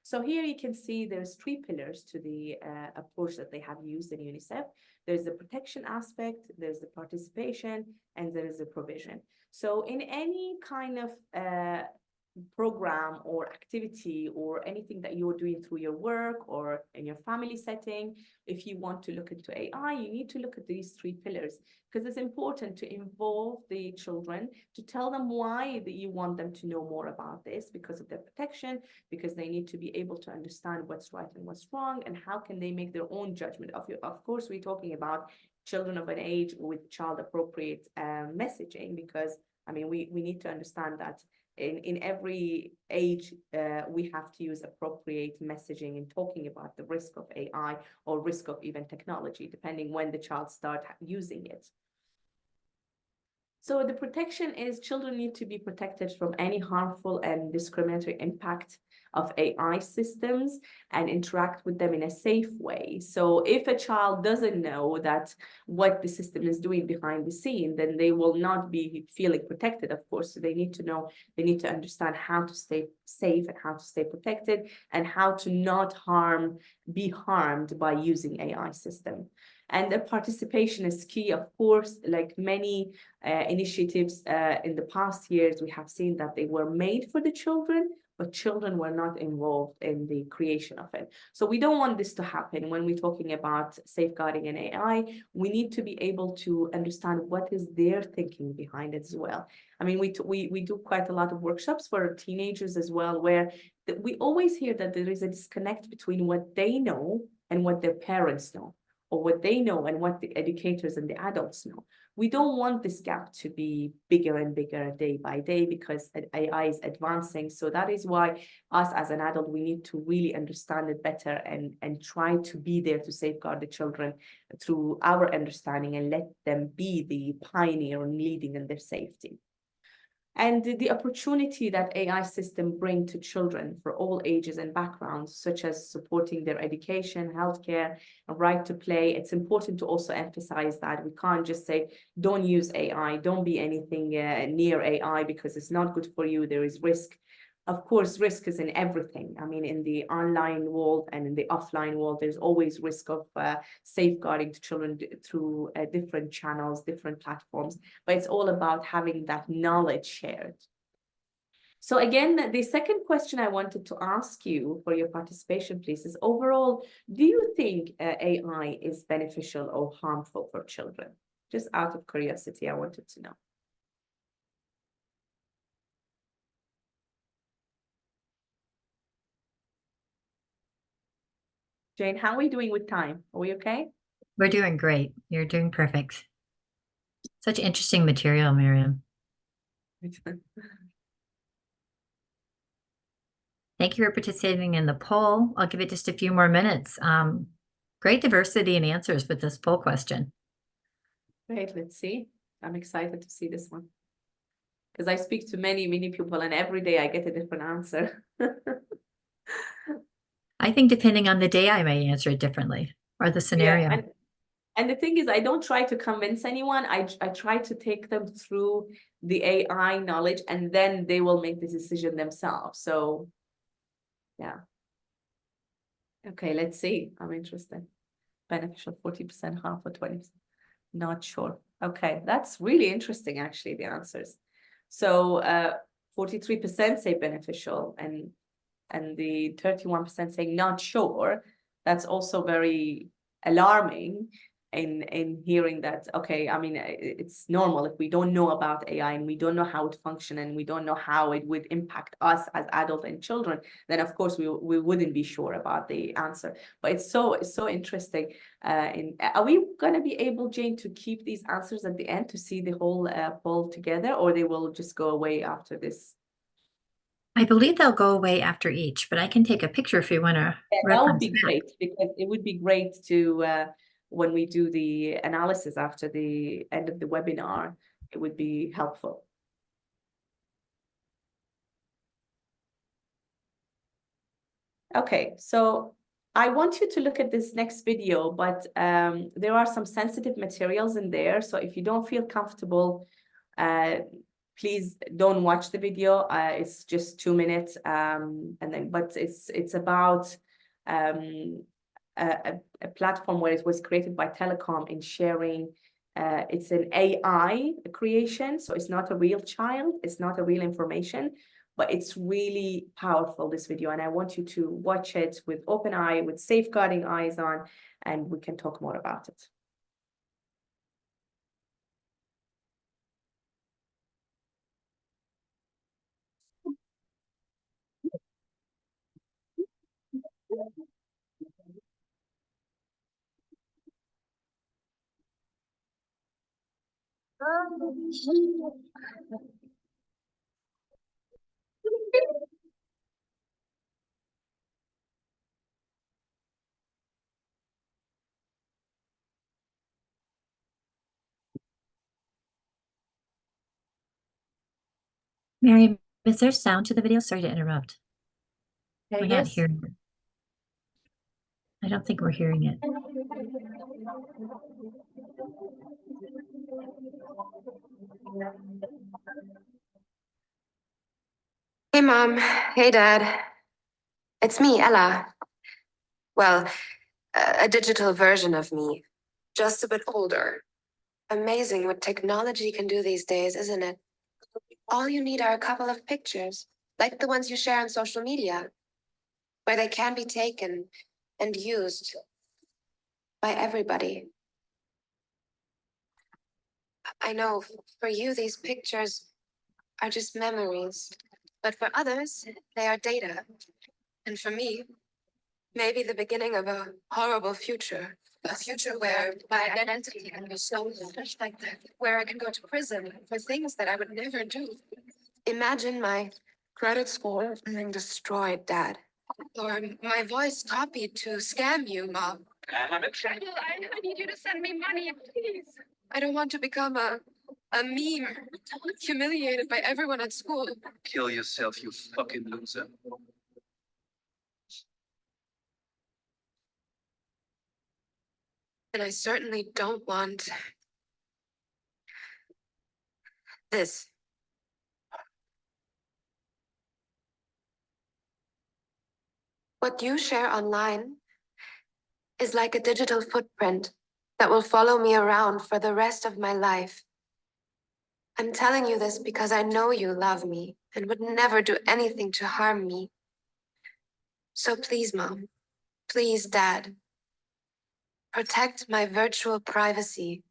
So here you can see there's 3 pillars to the approach that they have used in UNICEF. There's the protection aspect, there's the participation, and there is the provision. So in any kind of program or activity or anything that you're doing through your work or in your family setting, if you want to look into AI, you need to look at these 3 pillars because it's important to involve the children, to tell them why that you want them to know more about this because of their protection, because they need to be able to understand what's right and what's wrong, and how can they make their own judgment of you. Of course, we're talking about children of an age with child appropriate messaging, because I mean, we need to understand that in every age, we have to use appropriate messaging in talking about the risk of AI or risk of even technology, depending when the child start using it. So the protection is children need to be protected from any harmful and discriminatory impact of AI systems and interact with them in a safe way. So if a child doesn't know that what the system is doing behind the scene, then they will not be feeling protected, of course. So they need to know, they need to understand how to stay safe and how to stay protected and how to not be harmed by using AI system. And the participation is key, of course, like many initiatives in the past years, we have seen that they were made for the children, but children were not involved in the creation of it. So we don't want this to happen when we're talking about safeguarding an AI. We need to be able to understand what is their thinking behind it as well. I mean, we do quite a lot of workshops for teenagers as well, where we always hear that there is a disconnect between what they know and what their parents know, or what they know and what the educators and the adults know. We don't want this gap to be bigger and bigger day by day because AI is advancing. So that is why us as an adult, we need to really understand it better and try to be there to safeguard the children through our understanding and let them be the pioneer and leading in their safety. And the opportunity that AI system bring to children for all ages and backgrounds, such as supporting their education, healthcare, and right to play. It's important to also emphasize that we can't just say, don't use AI, don't be anything near AI because it's not good for you, there is risk. Of course, risk is in everything. I mean, in the online world and in the offline world, there's always risk of safeguarding children through different channels, different platforms, but it's all about having that knowledge shared. So again, the second question I wanted to ask you for your participation, please, is overall, do you think AI is beneficial or harmful for children? Just out of curiosity, I wanted to know. Jane, how are we doing with time? Are we okay? We're doing great. You're doing perfect. Such interesting material, Miriam. Thank you for participating in the poll. I'll give it just a few more minutes. Great diversity in answers with this poll question. Great, let's see. I'm excited to see this one. Because I speak to many people and every day I get a different answer. I think depending on the day, I may answer it differently or the scenario. Yeah, and the thing is, I don't try to convince anyone. I try to take them through the AI knowledge and then they will make the decision themselves. So, yeah. Okay, let's see. I'm interested. Beneficial 40%, harmful 20%. Not sure. Okay, that's really interesting, actually, the answers. So 43% say beneficial and the 31% saying not sure. That's also very alarming in hearing that, okay, I mean, it's normal if we don't know about AI and we don't know how it functions and we don't know how it would impact us as adults and children, then of course we wouldn't be sure about the answer. But it's so interesting. Are we going to be able, Jane, to keep these answers at the end to see the whole poll together, or they will just go away after this? I believe they'll go away after each, but I can take a picture if you want to. Yeah, that would be great, because it would be great to, when we do the analysis after the end of the webinar, it would be helpful. Okay, so I want you to look at this next video, but there are some sensitive materials in there. So if you don't feel comfortable, please don't watch the video. It's just 2 minutes, but it's about a platform where it was created by Telecom in sharing. It's an AI creation, so it's not a real child, it's not a real information, but it's really powerful, this video, and I want you to watch it with open eye, with safeguarding eyes on, and we can talk more about it. Miriam, is there sound to the video? Sorry to interrupt. We're not Yes. hearing it. I don't think we're hearing it. Hey, Mom. Hey, Dad. It's me, Ella. Well, a digital version of me, just a bit older. Amazing what technology can do these days, isn't it? All you need are a couple of pictures, like the ones you share on social media, where they can be taken and used by everybody. I know for you, these pictures are just memories, but for others, they are data. And for me, maybe the beginning of a horrible future. A future where my identity can be stolen, like that, where I can go to prison for things that I would never do. Imagine my credit score being destroyed, Dad. Or my voice copied to scam you, Mom. I'm in trouble. I need you to send me money, please. I don't want to become a meme, humiliated by everyone at school. Kill yourself, you fucking loser. And I certainly don't want this. What you share online is like a digital footprint that will follow me around for the rest of my life. I'm telling you this because I know you love me and would never do anything to harm me. So please, Mom, please, Dad, protect my virtual privacy.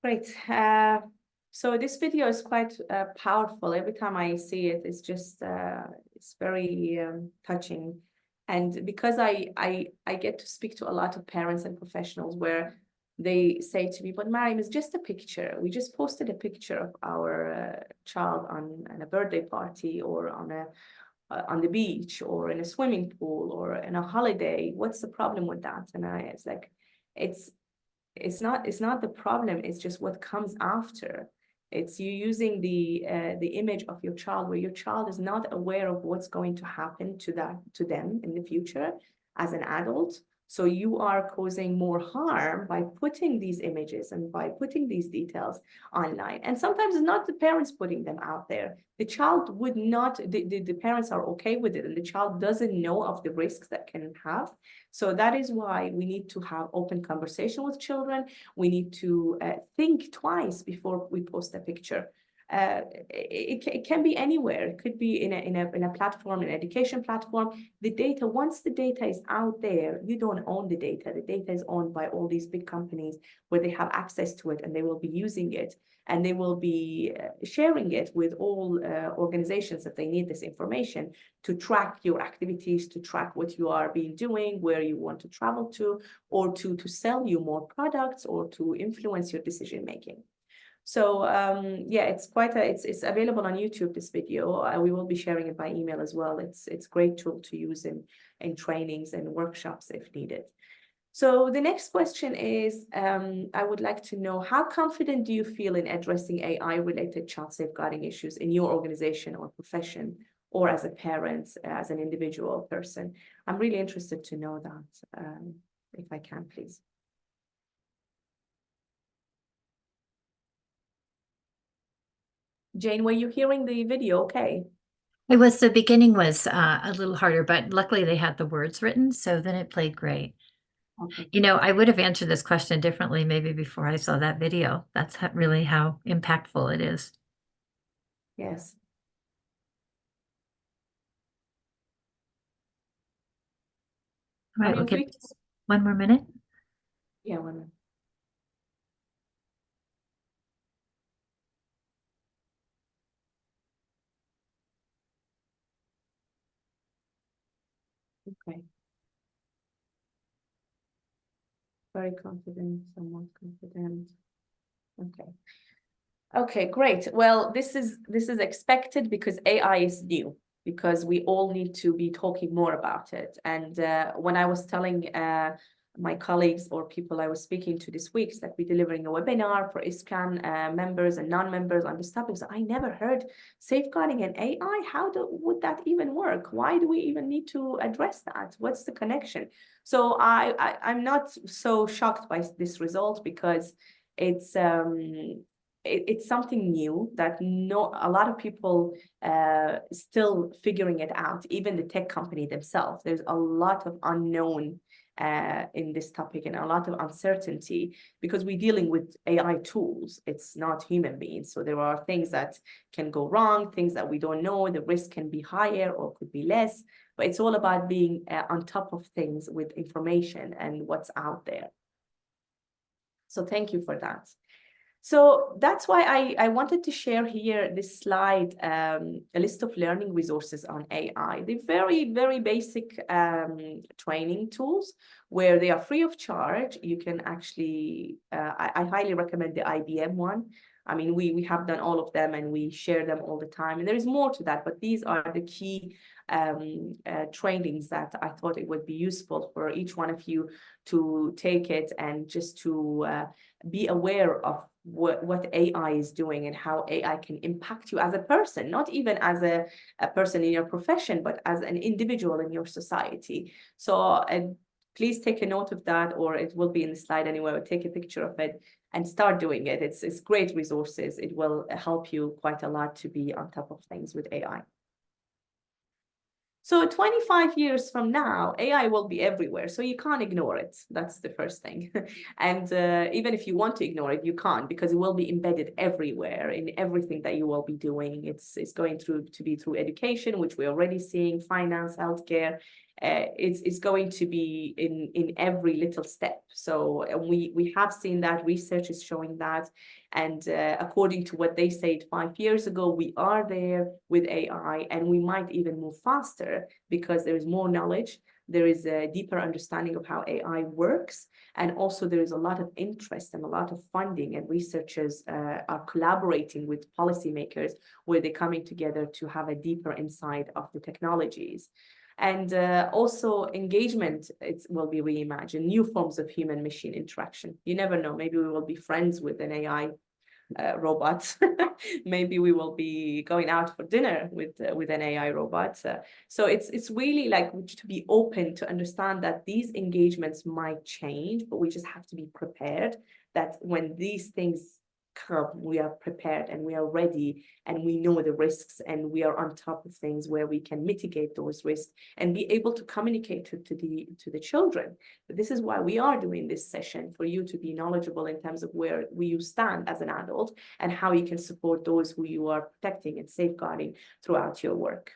Great. So this video is quite powerful. Every time I see it, it's just it's very touching. And because I get to speak to a lot of parents and professionals where they say to me, "But Mariam, it's just a picture. We just posted a picture of our child on a birthday party or on the beach or in a swimming pool or in a holiday. What's the problem with that?" And it's like, it's not the problem, it's just what comes after. It's you using the image of your child where your child is not aware of what's going to happen to them in the future as an adult. So you are causing more harm by putting these images and by putting these details online. And sometimes it's not the parents putting them out there. The child would not, the parents are okay with it, and the child doesn't know of the risks that can have. So that is why we need to have open conversation with children. We need to think twice before we post a picture. It can be anywhere. It could be in a platform, an education platform. The data, once the data is out there, you don't own the data. The data is owned by all these big companies where they have access to it, and they will be using it, and they will be sharing it with all organizations that they need this information to track your activities, to track what you are being doing, where you want to travel to, or to sell you more products, or to influence your decision making. So yeah, it's it's available on YouTube, this video. We will be sharing it by email as well. It's great tool to use in trainings and workshops if needed. So the next question is, I would like to know, how confident do you feel in addressing AI-related child safeguarding issues in your organization or profession, or as a parent, as an individual person? I'm really interested to know that, if I can, please. Jane, were you hearing the video okay? It was, the beginning was a little harder, but luckily they had the words written, so then it played great. Okay. You know, I would have answered this question differently maybe before I saw that video. That's really how impactful it is. Yes. All right, I mean, we'll give one more minute. yeah, 1 minute. Okay. Very confident, somewhat confident. Okay. Okay, great. Well, this is expected because AI is new, because we all need to be talking more about it. And when I was telling my colleagues or people I was speaking to this week that we're delivering a webinar for ISPCAN members and non-members on this topic, so I never heard safeguarding and AI. Would that even work? Why do we even need to address that? What's the connection? So I'm not so shocked by this result, because it's something new that a lot of people still figuring it out, even the tech company themselves. There's a lot of unknown in this topic and a lot of uncertainty, because we're dealing with AI tools. It's not human beings. So there are things that can go wrong, things that we don't know. The risk can be higher or could be less, but it's all about being on top of things with information and what's out there. So thank you for that. So that's why I wanted to share here this slide, a list of learning resources on AI. They're very, very basic training tools where they are free of charge. You can actually, I highly recommend the IBM one. I mean, we have done all of them and we share them all the time. And there is more to that, but these are the key trainings that I thought it would be useful for each one of you to take it, and just to be aware of what AI is doing and how AI can impact you as a person, not even as a person in your profession, but as an individual in your society. So please take a note of that, or it will be in the slide anyway, or take a picture of it and start doing it. It's great resources. It will help you quite a lot to be on top of things with AI. So 25 years from now, AI will be everywhere, so you can't ignore it. That's the first thing. And even if you want to ignore it, you can't, because it will be embedded everywhere in everything that you will be doing. It's going to be through education, which we're already seeing, finance, healthcare. It's going to be in every little step. So we have seen that. Research is showing that. And according to what they said 5 years ago, we are there with AI, and we might even move faster because there is more knowledge. There is a deeper understanding of how AI works. And also there is a lot of interest and a lot of funding, and researchers are collaborating with policymakers, where they're coming together to have a deeper insight of the technologies. And also engagement, it will be reimagined, new forms of human-machine interaction. You never know, maybe we will be friends with an AI robot. Maybe we will be going out for dinner with an AI robot. So it's really like to be open to understand that these engagements might change, but we just have to be prepared that when these things come, we are prepared and we are ready, and we know the risks, and we are on top of things where we can mitigate those risks and be able to communicate to the children. But this is why we are doing this session, for you to be knowledgeable in terms of where you stand as an adult and how you can support those who you are protecting and safeguarding throughout your work.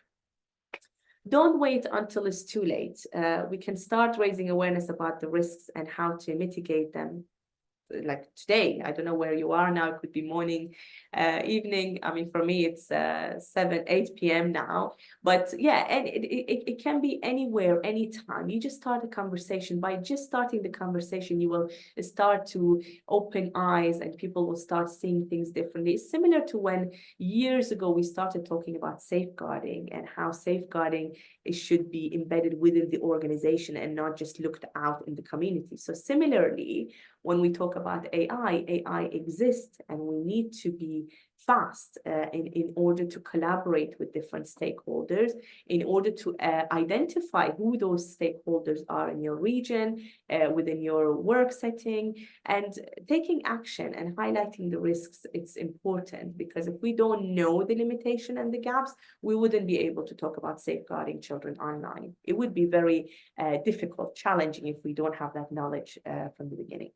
Don't wait until it's too late. We can start raising awareness about the risks and how to mitigate them, like today. I don't know where you are now. It could be morning, evening. I mean, for me, it's 8 p.m. now. But yeah, and it can be anywhere, anytime. You just start a conversation. By just starting the conversation, you will start to open eyes, and people will start seeing things differently. It's similar to when years ago we started talking about safeguarding, and how safeguarding should be embedded within the organization and not just looked out in the community. So similarly, when we talk about AI exists, and we need to be fast in order to collaborate with different stakeholders, in order to identify who those stakeholders are in your region, within your work setting, and taking action and highlighting the risks. It's important, because if we don't know the limitation and the gaps, we wouldn't be able to talk about safeguarding children online. It would be very difficult, challenging, if we don't have that knowledge from the beginning.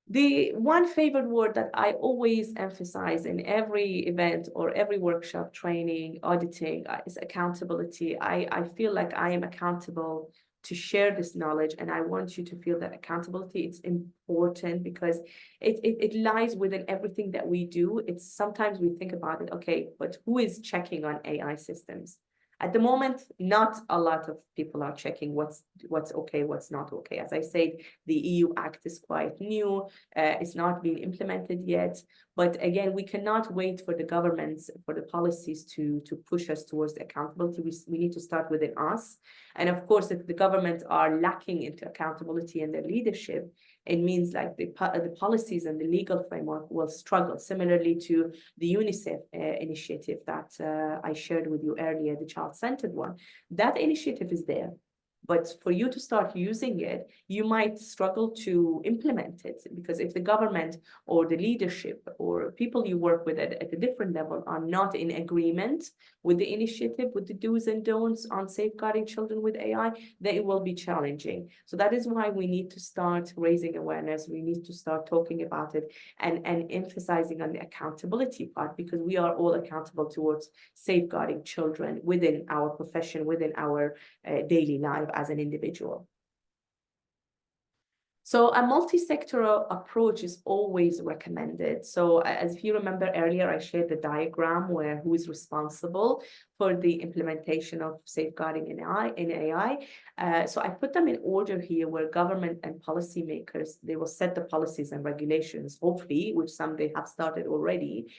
The one favorite word that I always emphasize in every event or every workshop, training, auditing, is accountability. I feel like I am accountable to share this knowledge, and I want you to feel that accountability. It's important because it lies within everything that we do. It's sometimes we think about it, okay, but who is checking on AI systems? At the moment, not a lot of people are checking what's okay, what's not okay. As I said, the EU Act is quite new. It's not being implemented yet. But again, we cannot wait for the governments, for the policies to push us towards accountability. We need to start within us. And of course, if the governments are lacking into accountability and their leadership, it means like the policies and the legal framework will struggle. Similarly to the UNICEF initiative that I shared with you earlier, the child-centered one, that initiative is there. But for you to start using it, you might struggle to implement it, because if the government or the leadership or people you work with at a different level are not in agreement with the initiative, with the do's and don'ts on safeguarding children with AI, then it will be challenging. So that is why we need to start raising awareness. We need to start talking about it and emphasizing on the accountability part, because we are all accountable towards safeguarding children within our profession, within our daily life as an individual. So a multi-sectoral approach is always recommended. So as if you remember earlier, I shared the diagram where who is responsible for the implementation of safeguarding in AI. So I put them in order here, where government and policymakers, they will set the policies and regulations, hopefully, which some they have started already.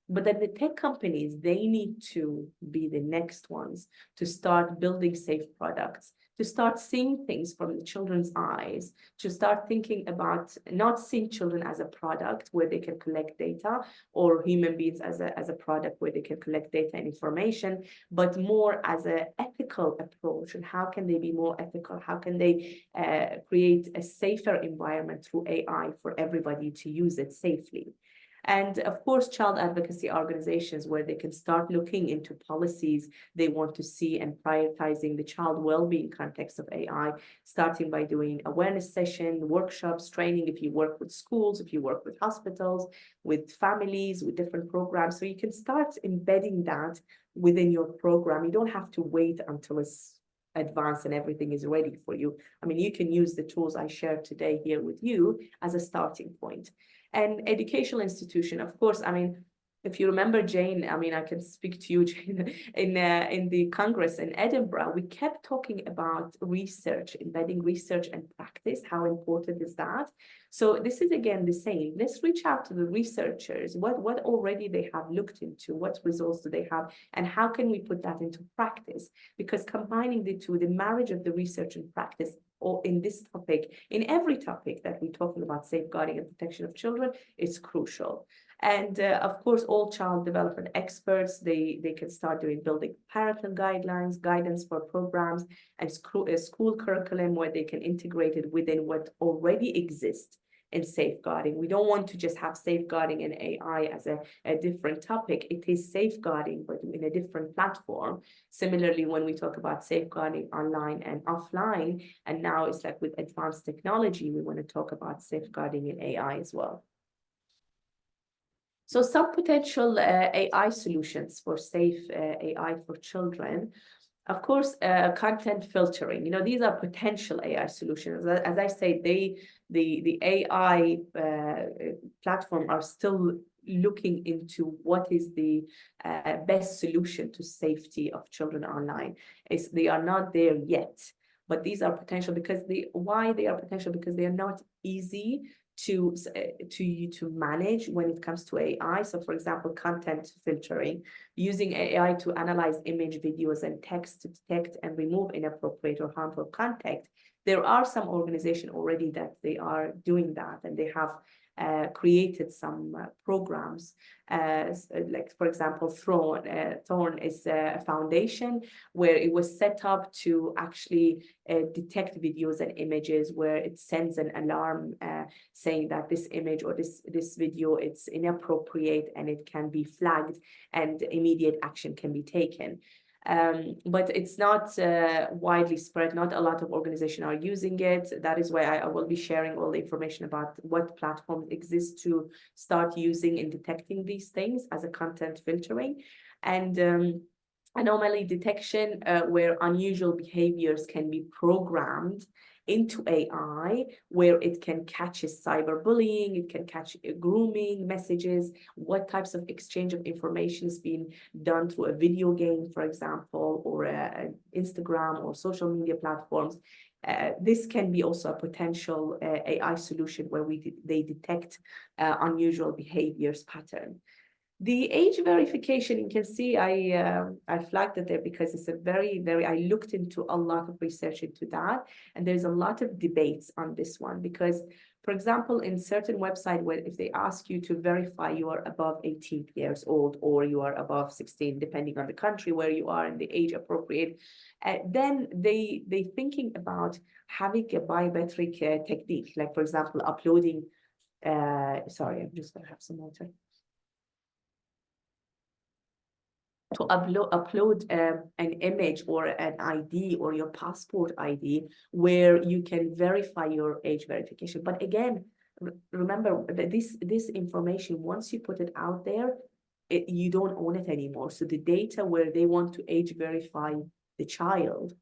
But then the tech companies, they need to be the next ones to start building safe products, to start seeing things from the children's eyes, to start thinking about not seeing children as a product where they can collect data, or human beings as a product where they can collect data and information, but more as an ethical approach. And how can they be more ethical? How can they create a safer environment through AI for everybody to use it safely? And of course, child advocacy organizations, where they can start looking into policies they want to see and prioritizing the child well-being context of AI, starting by doing awareness session, workshops, training, if you work with schools, if you work with hospitals, with families, with different programs. So you can start embedding that within your program. You don't have to wait until it's advanced and everything is ready for you. I mean, you can use the tools I shared today here with you as a starting point. And educational institution, of course, I mean, if you remember, Jane, I mean, I can speak to you, Jane, in the Congress in Edinburgh, we kept talking about research, embedding research and practice. How important is that? So this is again the same. Let's reach out to the researchers. What already they have looked into, what results do they have, and how can we put that into practice? Because combining the two, the marriage of the research and practice, or in this topic, in every topic that we're talking about safeguarding and protection of children, is crucial. And of course, all child development experts, they can start building parental guidelines, guidance for programs, and a school curriculum where they can integrate it within what already exists in safeguarding. We don't want to just have safeguarding and AI as a different topic. It is safeguarding, but in a different platform. Similarly, when we talk about safeguarding online and offline, and now it's like with advanced technology, we want to talk about safeguarding in AI as well. So some potential AI solutions for safe AI for children. Of course, content filtering. You know, these are potential AI solutions. As I say, the AI platform are still looking into what is the best solution to safety of children online. They are not there yet, but these are potential because why they are potential? Because they are not easy to manage when it comes to AI. So for example, content filtering, using AI to analyze image, videos, and text to detect and remove inappropriate or harmful content. There are some organizations already that they are doing that, and they have created some programs, like for example, Thorn is a foundation where it was set up to actually detect videos and images where it sends an alarm saying that this image or this video, it's inappropriate, and it can be flagged and immediate action can be taken. But it's not widely spread. Not a lot of organizations are using it. That is why I will be sharing all the information about what platforms exist to start using and detecting these things as a content filtering. And anomaly detection, where unusual behaviors can be programmed into AI, where it can catch cyberbullying, it can catch grooming messages, what types of exchange of information is being done through a video game, for example, or Instagram or social media platforms. This can be also a potential AI solution where they detect unusual behaviors pattern. The age verification, you can see I flagged it there because it's a very, I looked into a lot of research into that, and there's a lot of debates on this one because, for example, in certain website where if they ask you to verify you are above 18 years old or you are above 16, depending on the country where you are and the age appropriate, then they thinking about having a biometric technique, like for example, uploading, sorry, I'm just gonna have some water. To upload an image or an ID or your passport ID where you can verify your age verification. But again, remember that this information, once you put it out there, you don't own it anymore. So the data where they want to age verify the child,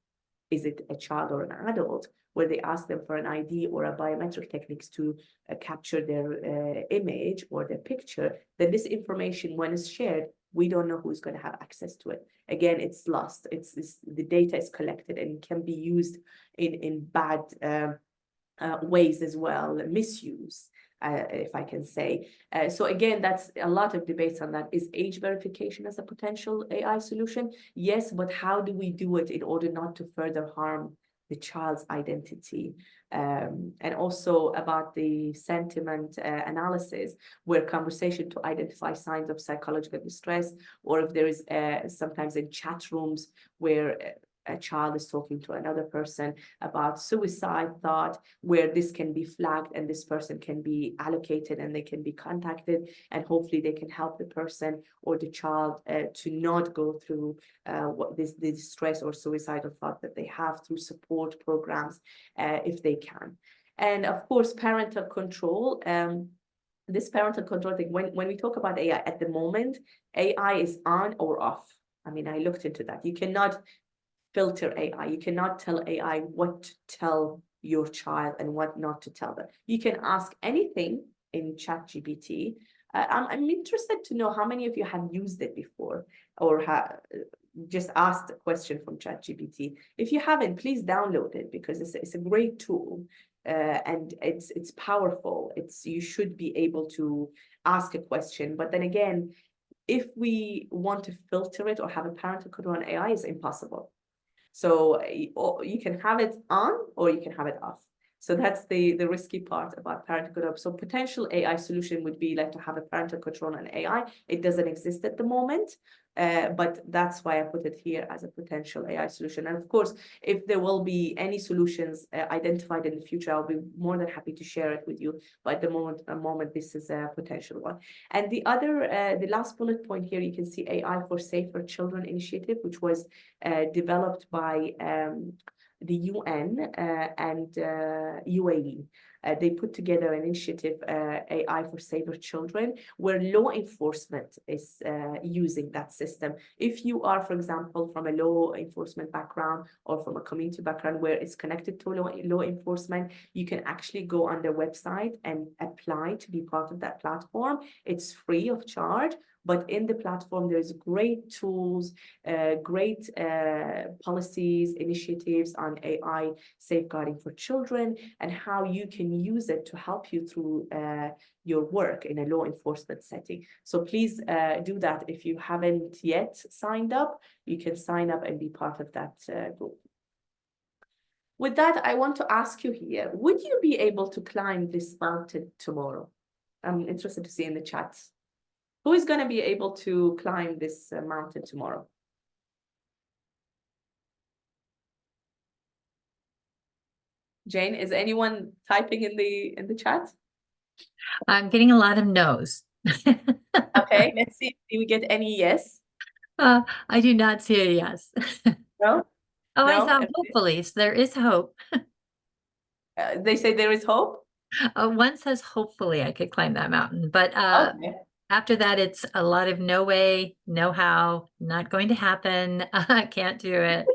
is it a child or an adult, where they ask them for an ID or a biometric techniques to capture their image or their picture, then this information, when it's shared, we don't know who's going to have access to it. Again, it's lost. It's the data is collected and can be used in bad ways as well, misuse, if I can say. So again, that's a lot of debates on that. Is age verification as a potential AI solution? Yes, but how do we do it in order not to further harm the child's identity? And also about the sentiment analysis, where conversation to identify signs of psychological distress, or if there is sometimes in chat rooms where a child is talking to another person about suicide thought, where this can be flagged and this person can be allocated and they can be contacted, and hopefully they can help the person or the child to not go through what this distress or suicidal thought that they have, through support programs if they can. And of course, parental control. This parental control thing, when we talk about AI at the moment, AI is on or off. I mean, I looked into that. You cannot filter AI. You cannot tell AI what to tell your child and what not to tell them. You can ask anything in ChatGPT. I'm interested to know how many of you have used it before or have just asked a question from ChatGPT. If you haven't, please download it because it's a great tool. And it's powerful. You should be able to ask a question, but then again, if we want to filter it or have a parental control on AI, it's impossible. So you can have it on or you can have it off. So that's the risky part about parental control. So potential AI solution would be like to have a parental control on AI. It doesn't exist at the moment, but that's why I put it here as a potential AI solution. And of course, if there will be any solutions identified in the future, I'll be more than happy to share it with you. But at the moment, this is a potential one. And the last bullet point here, you can see AI for Safer Children initiative, which was developed by the UN and UAE. They put together an initiative, AI for Safer Children, where law enforcement is using that system. If you are, for example, from a law enforcement background or from a community background where it's connected to law enforcement, you can actually go on their website and apply to be part of that platform. It's free of charge. But in the platform, there's great tools, great policies, initiatives on AI safeguarding for children and how you can use it to help you through your work in a law enforcement setting. So please do that. If you haven't yet signed up, you can sign up and be part of that group. With that, I want to ask you here, would you be able to climb this mountain tomorrow? I'm interested to see in the chat. Who is going to be able to climb this mountain tomorrow? Jane, is anyone typing in the chat? I'm getting a lot of no's. Okay, let's see if we get any yes. I do not see a yes. No? Oh, I No? thought hopefully, so there is hope. They say there is hope? One says hopefully I could climb that mountain, but Okay. After that, it's a lot of no way, no how, not going to happen. I can't do it.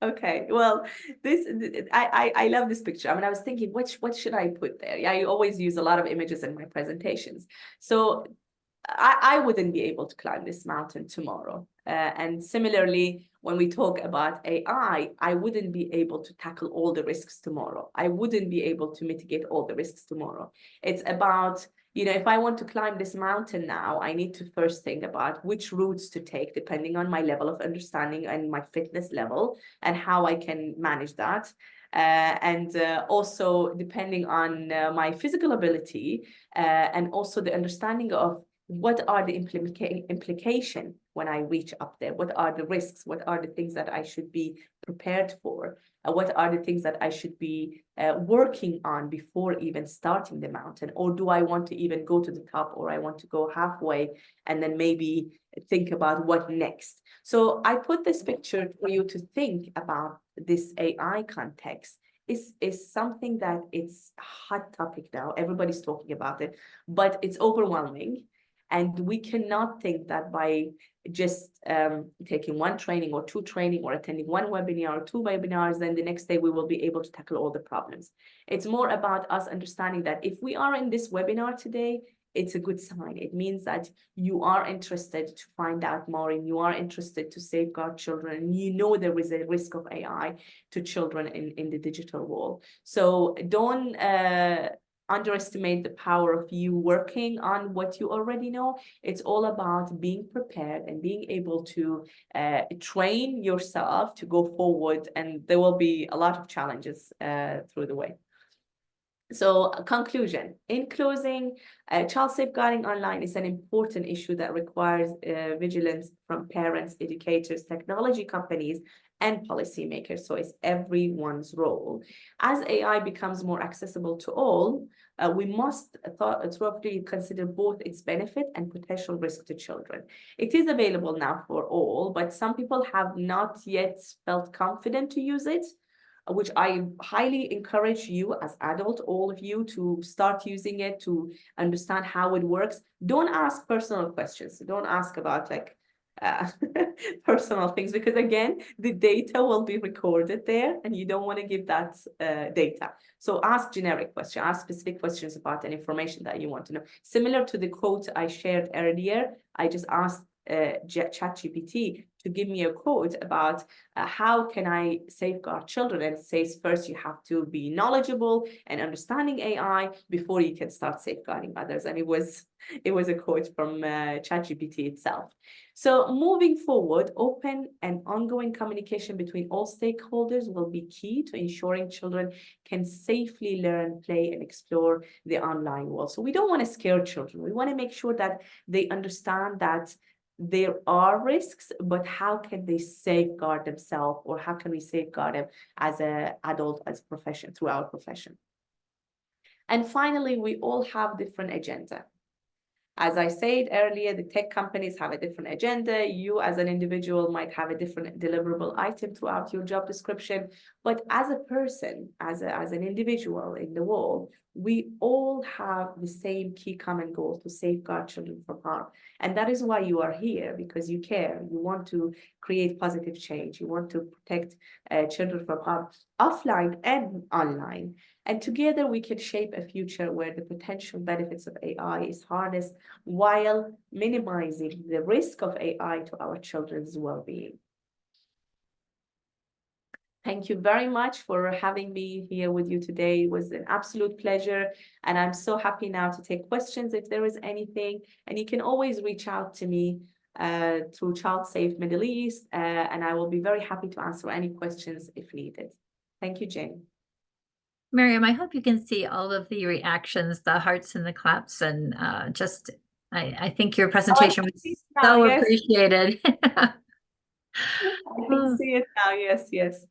Okay, well, I love this picture. I mean, I was thinking, what should I put there? Yeah, I always use a lot of images in my presentations. So I wouldn't be able to climb this mountain tomorrow. And similarly, when we talk about AI, I wouldn't be able to tackle all the risks tomorrow. I wouldn't be able to mitigate all the risks tomorrow. It's about, if I want to climb this mountain now, I need to first think about which routes to take, depending on my level of understanding and my fitness level, and how I can manage that. And also depending on my physical ability, and also the understanding of what are the implication when I reach up there? What are the risks? What are the things that I should be prepared for? What are the things that I should be working on before even starting the mountain? Or do I want to even go to the top, or I want to go halfway and then maybe think about what next? So I put this picture for you to think about this AI context. Is something that it's a hot topic now. Everybody's talking about it, but it's overwhelming. And we cannot think that by just taking one training or two training or attending one webinar or two webinars, then the next day we will be able to tackle all the problems. It's more about us understanding that if we are in this webinar today, it's a good sign. It means that you are interested to find out more, and you are interested to safeguard children, and you know there is a risk of AI to children in the digital world. So don't underestimate the power of you working on what you already know. It's all about being prepared and being able to train yourself to go forward, and there will be a lot of challenges through the way. So conclusion, in closing, child safeguarding online is an important issue that requires vigilance from parents, educators, technology companies, and policymakers. So it's everyone's role. As AI becomes more accessible to all, we must thoroughly consider both its benefit and potential risk to children. It is available now for all, but some people have not yet felt confident to use it, which I highly encourage you as adults, all of you, to start using it, to understand how it works. Don't ask personal questions. Don't ask about personal things, because again, the data will be recorded there and you don't want to give that data. So ask generic questions, ask specific questions about an information that you want to know. Similar to the quote I shared earlier, I just asked ChatGPT to give me a quote about how can I safeguard children, and it says first you have to be knowledgeable and understanding AI before you can start safeguarding others. And it was a quote from ChatGPT itself. So moving forward, open and ongoing communication between all stakeholders will be key to ensuring children can safely learn, play, and explore the online world. So we don't want to scare children. We want to make sure that they understand that there are risks, but how can they safeguard themselves, or how can we safeguard them as an adult, as a profession, through our profession? And finally, we all have different agenda. As I said earlier, the tech companies have a different agenda. You as an individual might have a different deliverable item throughout your job description. But as a person, as an individual in the world, we all have the same key common goal: to safeguard children from harm. And that is why you are here, because you care. You want to create positive change. You want to protect children from harm, offline and online. And together we can shape a future where the potential benefits of AI is harnessed while minimizing the risk of AI to our children's well-being. Thank you very much for having me here with you today. It was an absolute pleasure. And I'm so happy now to take questions if there is anything. And you can always reach out to me through Child Safe Middle East, and I will be very happy to answer any questions if needed. Thank you, Jane. Miriam, I hope you can see all of the reactions, the hearts and the claps, and I think your presentation was so appreciated. I can see it now. Yes, yes.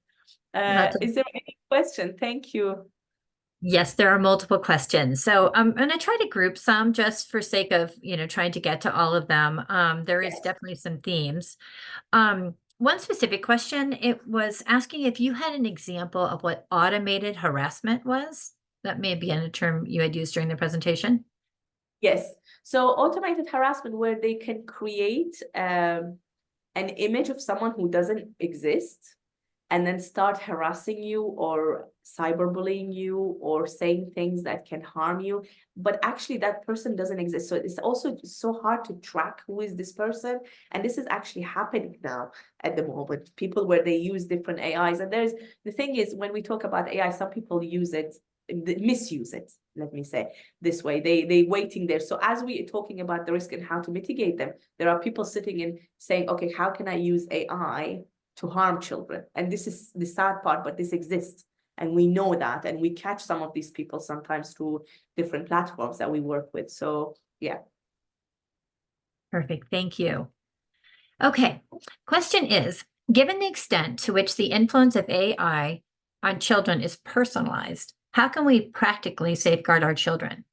Is there any question? Thank you. Yes, there are multiple questions. So I'm going to try to group some just for sake of, trying to get to all of them. There is definitely some themes. One specific question, it was asking if you had an example of what automated harassment was. That may be a term you had used during the presentation. Yes. So automated harassment where they can create an image of someone who doesn't exist and then start harassing you or cyberbullying you or saying things that can harm you, but actually that person doesn't exist. So it's also so hard to track who is this person. And this is actually happening now at the moment, people where they use different AIs. And the thing is, when we talk about AI, some people use it, misuse it, let me say this way. They waiting there. So as we are talking about the risk and how to mitigate them, there are people sitting and saying, okay, how can I use AI to harm children? And this is the sad part, but this exists. And we know that, and we catch some of these people sometimes through different platforms that we work with. So yeah. Perfect. Thank you. Okay. Question is, given the extent to which the influence of AI on children is personalized, how can we practically safeguard our children?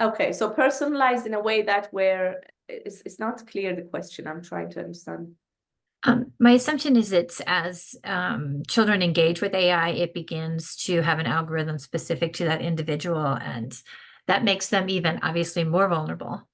Okay, so personalized in a way that where it's not clear, the question. I'm trying to understand. My assumption is it's as children engage with AI, it begins to have an algorithm specific to that individual, and that makes them even obviously more vulnerable.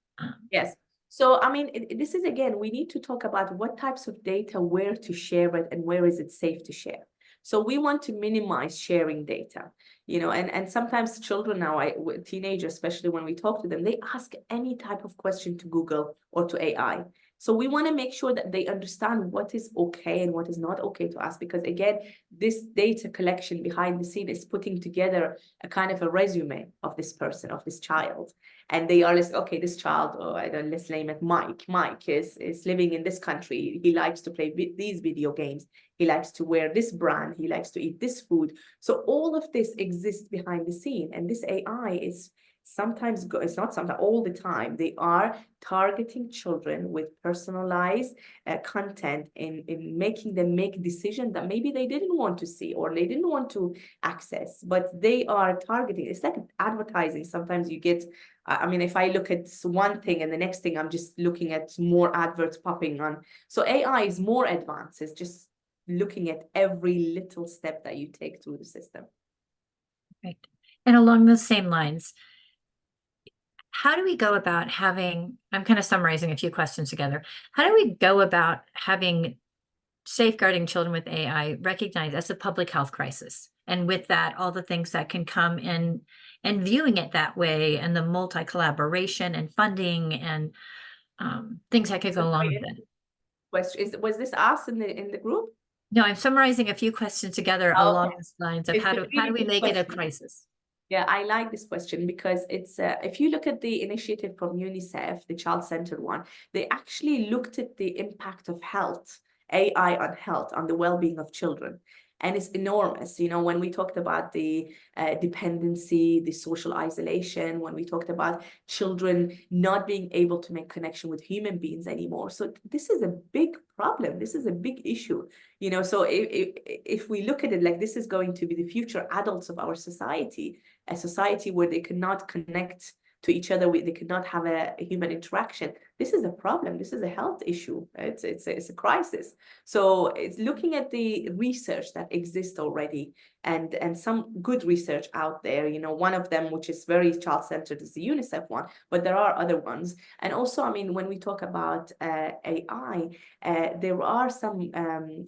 Yes. So, I mean, this is, again, we need to talk about what types of data, where to share it, and where is it safe to share. So we want to minimize sharing data, you know, and sometimes children now, teenagers, especially when we talk to them, they ask any type of question to Google or to AI. So we want to make sure that they understand what is okay and what is not okay to ask, because again, this data collection behind the scene is putting together a kind of a resume of this person, of this child. And they are like, okay, this child, or I don't, let's name it Mike. Mike is living in this country. He likes to play these video games. He likes to wear this brand. He likes to eat this food. So all of this exists behind the scene. And this AI is sometimes, it's not sometimes, all the time, they are targeting children with personalized content in making them make decisions that maybe they didn't want to see or they didn't want to access, but they are targeting. It's like advertising. Sometimes you get, I mean, if I look at one thing and the next thing, I'm just looking at more adverts popping on. So AI is more advanced. It's just looking at every little step that you take through the system. Right. And along those same lines, how do we go about having, I'm kind of summarizing a few questions together. How do we go about having safeguarding children with AI recognized as a public health crisis? And with that, all the things that can come in and viewing it that way, and the multi-collaboration and funding and things that could go along with it. Question was this asked in the group? No, I'm summarizing a few questions together along Okay. these lines of It's how a do really we good make it a question. crisis? Yeah, I like this question because it's if you look at the initiative from UNICEF, the child-centered one, they actually looked at the impact of health, AI on health, on the well-being of children. And it's enormous. You know, when we talked about the dependency, the social isolation, when we talked about children not being able to make connection with human beings anymore. So this is a big problem. This is a big issue. You know, so if we look at it like this is going to be the future adults of our society, a society where they cannot connect to each other, they cannot have a human interaction. This is a problem. This is a health issue. It's a crisis. So it's looking at the research that exists already, and some good research out there. You know, one of them, which is very child-centered, is the UNICEF one, but there are other ones. And also, I mean, when we talk about AI, there are some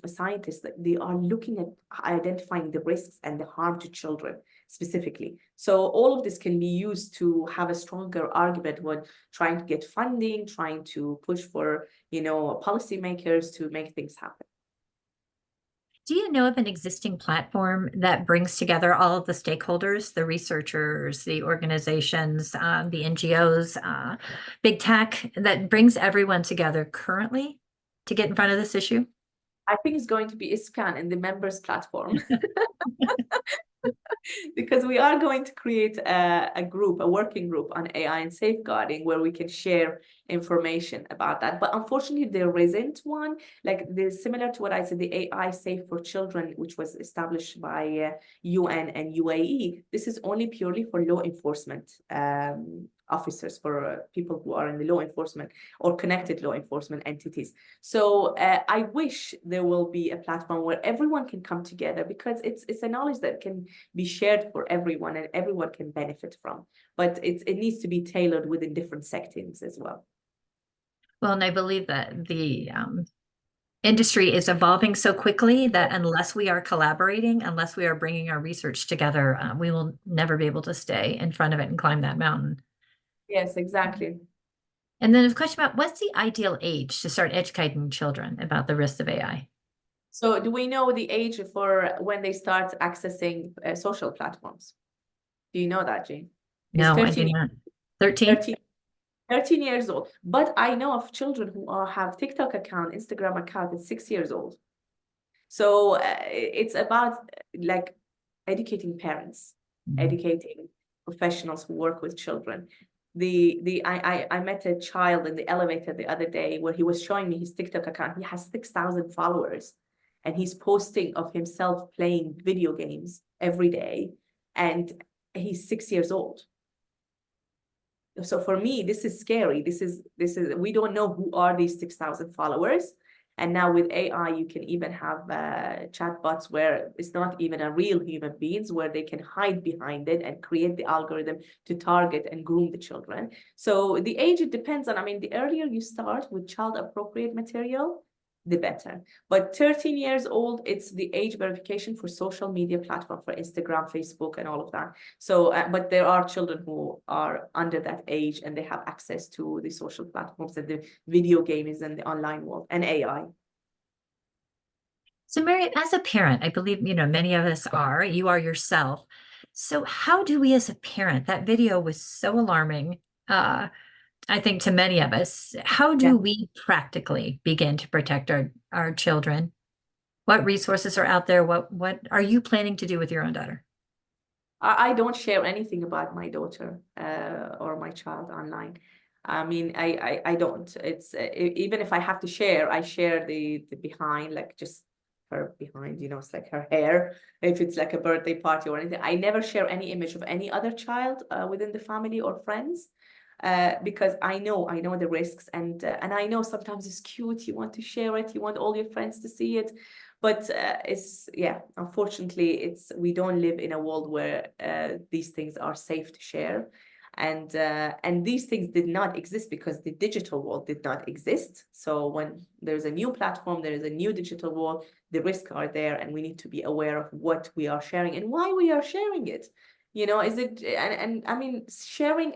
scientists that they are looking at identifying the risks and the harm to children specifically. So all of this can be used to have a stronger argument when trying to get funding, trying to push for, you know, policymakers to make things happen. Do you know of an existing platform that brings together all of the stakeholders, the researchers, the organizations, the NGOs, big tech, that brings everyone together currently to get in front of this issue? I think it's going to be ISPCAN in the members platform. Because we are going to create a group, a working group on AI and safeguarding, where we can share information about that. But unfortunately, there isn't one. Like, there's similar to what I said, the AI Safe for Children, which was established by UN and UAE. This is only purely for law enforcement officers, for people who are in the law enforcement or connected law enforcement entities. So I wish there will be a platform where everyone can come together, because it's a knowledge that can be shared for everyone and everyone can benefit from. But it needs to be tailored within different sectors as well. Well, and I believe that the industry is evolving so quickly that unless we are collaborating, unless we are bringing our research together, we will never be able to stay in front of it and climb that mountain. Yes, exactly. And then a question about what's the ideal age to start educating children about the risks of AI? So do we know the age for when they start accessing social platforms? Do you know that, Jane? It's No, I 13 do not. 13? 13 years old. But I know of children who have TikTok account, Instagram account at 6 years old. So it's about like educating parents, educating professionals who work with children. I met a child in the elevator the other day where he was showing me his TikTok account. He has 6,000 followers, and he's posting of himself playing video games every day, and he's 6 years old. So for me, this is scary. This is we don't know who are these 6,000 followers. And now with AI, you can even have chatbots where it's not even a real human beings, where they can hide behind it and create the algorithm to target and groom the children. So the age, it depends on, I mean, the earlier you start with child appropriate material, the better. But 13 years old, it's the age verification for social media platform, for Instagram, Facebook, and all of that. So, but there are children who are under that age and they have access to the social platforms and the video games and the online world and AI. So Mary, as a parent, I believe, many of us are, you are yourself. So how do we as a parent, that video was so alarming, I think to many of us, how do we practically begin to protect our children? What resources are out there? What are you planning to do with your own daughter? I don't share anything about my daughter or my child online. I mean, I don't. It's even if I have to share, I share the behind, like just her behind, it's like her hair. If it's like a birthday party or anything, I never share any image of any other child within the family or friends. Because I know the risks, and I know sometimes it's cute, you want to share it, you want all your friends to see it, but unfortunately we don't live in a world where these things are safe to share, and these things did not exist because the digital world did not exist. So when there's a new platform, there is a new digital world, the risks are there, and we need to be aware of what we are sharing and why we are sharing it. Is it, and I mean, sharing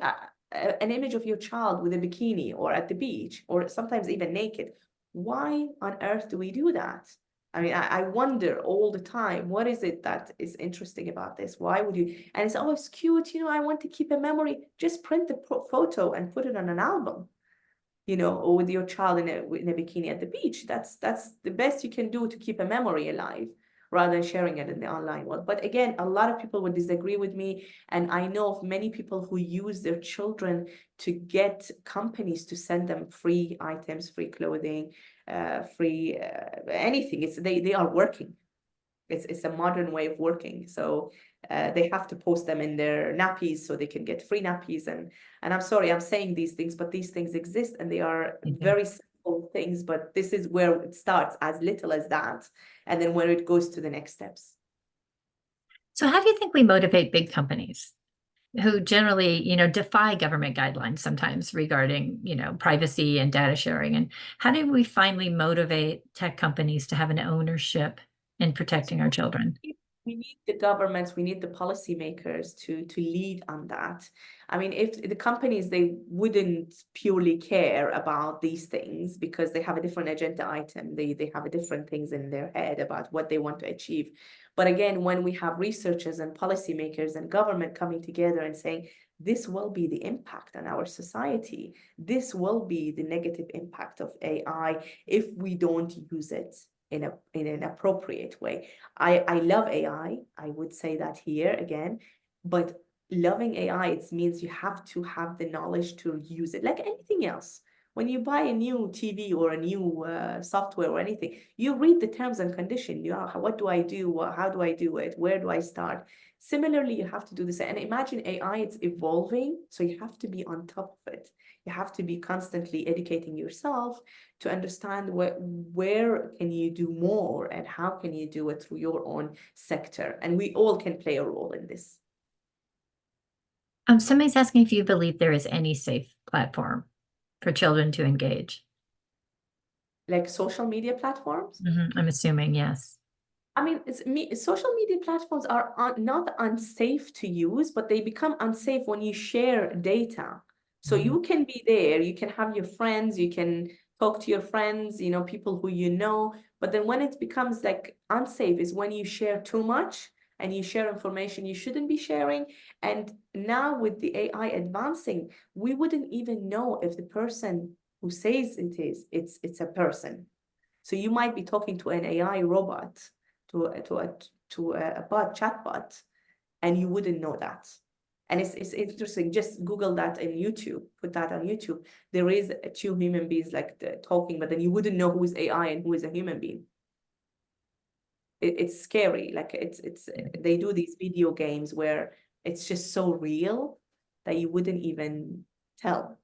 an image of your child with a bikini or at the beach or sometimes even naked, why on earth do we do that? I mean, I wonder all the time, what is it that is interesting about this? Why would you? And it's always cute, I want to keep a memory. Just print the photo and put it on an album, or with your child in a bikini at the beach. That's the best you can do to keep a memory alive, rather than sharing it in the online world. But again, a lot of people would disagree with me. And I know of many people who use their children to get companies to send them free items, free clothing, free anything. They are working. It's a modern way of working. So they have to post them in their nappies so they can get free nappies. And I'm sorry, I'm saying these things, but these things exist, and they are very simple things. But this is where it starts, as little as that, and then where it goes to the next steps. So how do you think we motivate big companies who generally, defy government guidelines sometimes regarding, privacy and data sharing? And how do we finally motivate tech companies to have an ownership in protecting our children? We need the governments, we need the policymakers to lead on that. I mean, if the companies, they wouldn't purely care about these things because they have a different agenda item, they have a different things in their head about what they want to achieve. But again, when we have researchers and policymakers and government coming together and saying, this will be the impact on our society, this will be the negative impact of AI if we don't use it in an appropriate way. I love AI. I would say that here again, but loving AI, it means you have to have the knowledge to use it like anything else. When you buy a new TV or a new software or anything, you read the terms and conditions. You know, what do I do? How do I do it? Where do I start? Similarly, you have to do this. And imagine AI, it's evolving, so you have to be on top of it. You have to be constantly educating yourself to understand where can you do more and how can you do it through your own sector. And we all can play a role in this. Somebody's asking if you believe there is any safe platform for children to engage. Like social media platforms? I'm assuming, yes. I mean, social media platforms are not unsafe to use, but they become unsafe when you share data. So you can be there, you can have your friends, you can talk to your friends, you know, people who you know, but then when it becomes like unsafe is when you share too much and you share information you shouldn't be sharing. And now with the AI advancing, we wouldn't even know if the person who says it's a person. So you might be talking to an AI robot, to a bot, chatbot, and you wouldn't know that. And it's interesting. Just Google that in YouTube. Put that on YouTube. There is two human beings like talking, but then you wouldn't know who is AI and who is a human being. It's scary. Like they do these video games where it's just so real that you wouldn't even tell.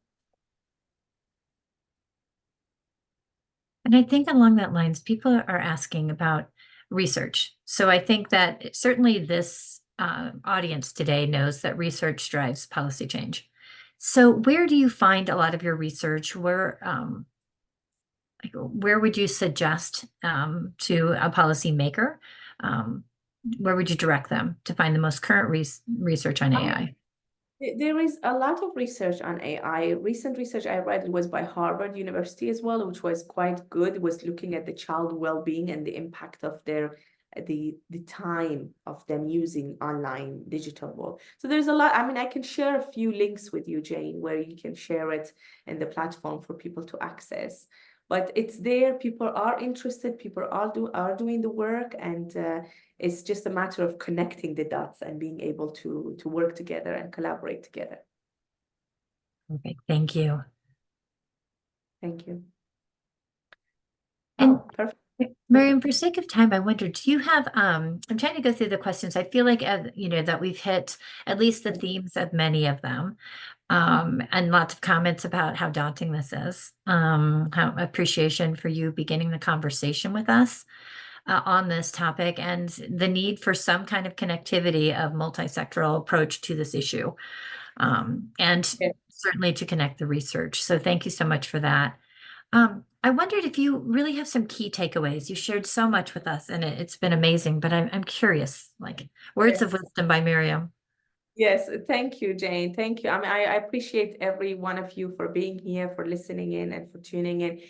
And I think along that lines, people are asking about research. So I think that certainly this audience today knows that research drives policy change. So where do you find a lot of your research? Where would you suggest to a policymaker? Where would you direct them to find the most current research on AI? There is a lot of research on AI. Recent research I read was by Harvard University as well, which was quite good. It was looking at the child well-being and the impact of the time of them using online digital world. So there's a lot. I mean, I can share a few links with you, Jane, where you can share it in the platform for people to access. But it's there. People are interested. People are doing the work, and it's just a matter of connecting the dots and being able to work together and collaborate together. Okay, thank you. Thank you. And perfect. Miriam, for sake of time, I wondered, do you have, I'm trying to go through the questions. I feel like, you know, that we've hit at least the themes of many of them. And lots of comments about how daunting this is. How appreciation for you beginning the conversation with us on this topic, and the need for some kind of connectivity of multi-sectoral approach to this issue. And certainly to connect the research. So thank you so much for that. I wondered if you really have some key takeaways. You shared so much with us, and it's been amazing, but I'm curious, like words of wisdom by Miriam. Yes, thank you, Jane. Thank you. I mean, I appreciate every one of you for being here, for listening in, and for tuning in.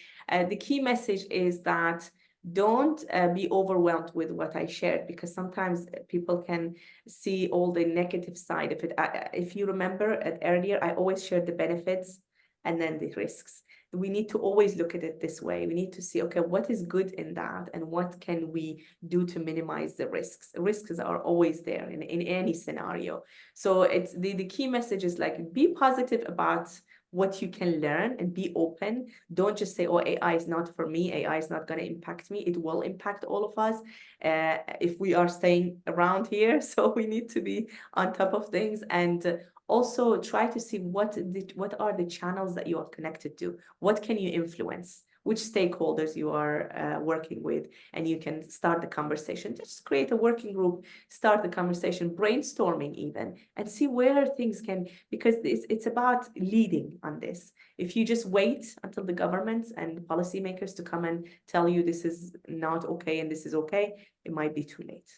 The key message is that don't be overwhelmed with what I shared, because sometimes people can see all the negative side of it. If you remember earlier, I always shared the benefits and then the risks. We need to always look at it this way. We need to see, okay, what is good in that and what can we do to minimize the risks? Risks are always there in any scenario. So it's the key message is like, be positive about what you can learn and be open. Don't just say, oh, AI is not for me. AI is not going to impact me. It will impact all of us if we are staying around here. So we need to be on top of things, and also try to see what are the channels that you are connected to. What can you influence? Which stakeholders you are working with, and you can start the conversation. Just create a working group, start the conversation, brainstorming even, and see where things can, because it's about leading on this. If you just wait until the governments and policymakers to come and tell you this is not okay and this is okay, it might be too late.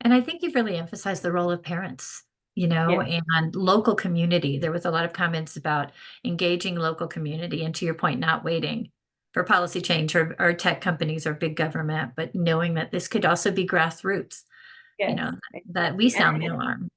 And I think you've really emphasized the role of parents, you know, and local community. There was a lot of comments about engaging local community, and to your point, not waiting for policy change or tech companies or big government, but knowing that this could also be grassroots, you know, that we sound the alarm.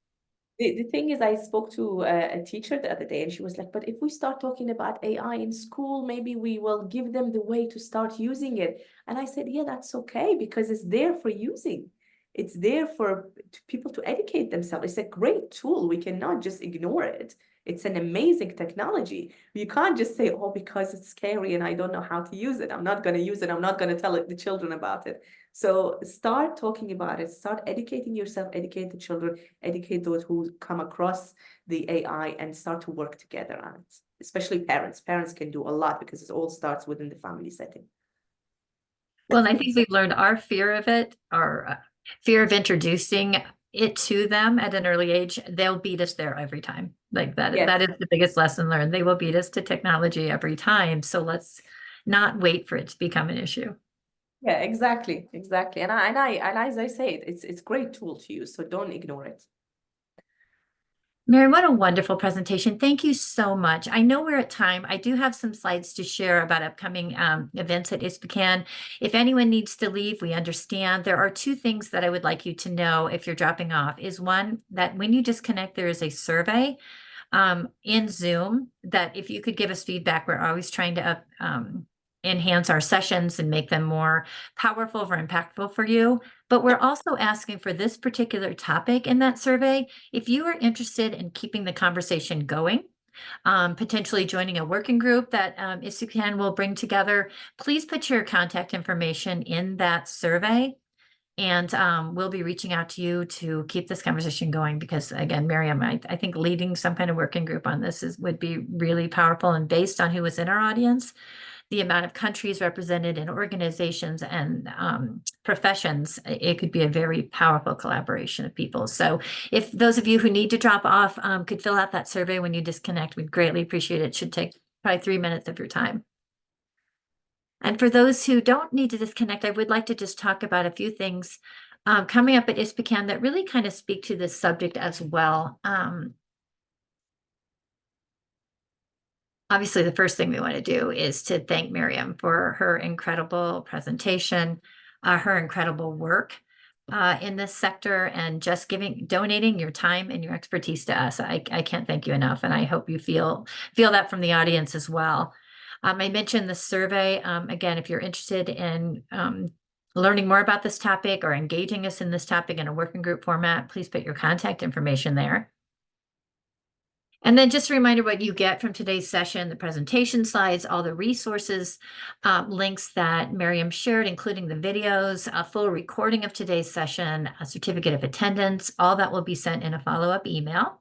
The thing is, I spoke to a teacher the other day, and she was like, but if we start talking about AI in school, maybe we will give them the way to start using it. And I said, yeah, that's okay, because it's there for using. It's there for people to educate themselves. It's a great tool. We cannot just ignore it. It's an amazing technology. You can't just say, oh, because it's scary and I don't know how to use it, I'm not going to use it. I'm not going to tell the children about it. So start talking about it, start educating yourself, educate the children, educate those who come across the AI, and start to work together on it. Especially parents. Parents can do a lot because it all starts within the family setting. Well, and I think we've learned our fear of it, our fear of introducing it to them at an early age. They'll beat us there every time. Like that, Yes. that is the biggest lesson learned. They will beat us to technology every time. So let's not wait for it to become an issue. Yeah, exactly, exactly. And as I say, it's a great tool to use, so don't ignore it. Mary, what a wonderful presentation. Thank you so much. I know we're at time. I do have some slides to share about upcoming events at ISPCAN. If anyone needs to leave, we understand. There are two things that I would like you to know if you're dropping off. Is one, that when you disconnect, there is a survey in Zoom that if you could give us feedback. We're always trying to enhance our sessions and make them more powerful or impactful for you. But we're also asking for this particular topic in that survey. If you are interested in keeping the conversation going, potentially joining a working group that ISPCAN will bring together, please put your contact information in that survey. And we'll be reaching out to you to keep this conversation going because, again, Miriam, I think leading some kind of working group on this would be really powerful. And based on who is in our audience, the amount of countries represented in organizations and professions, it could be a very powerful collaboration of people. So if those of you who need to drop off could fill out that survey when you disconnect, we'd greatly appreciate it. It should take probably 3 minutes of your time. And for those who don't need to disconnect, I would like to just talk about a few things coming up at ISPCAN that really kind of speak to this subject as well. Obviously, the first thing we want to do is to thank Miriam for her incredible presentation, her incredible work in this sector, and just donating your time and your expertise to us. I can't thank you enough, and I hope you feel that from the audience as well. I mentioned the survey. Again, if you're interested in learning more about this topic or engaging us in this topic in a working group format, please put your contact information there. And then just a reminder what you get from today's session, the presentation slides, all the resources, links that Miriam shared, including the videos, a full recording of today's session, a certificate of attendance, all that will be sent in a follow-up email.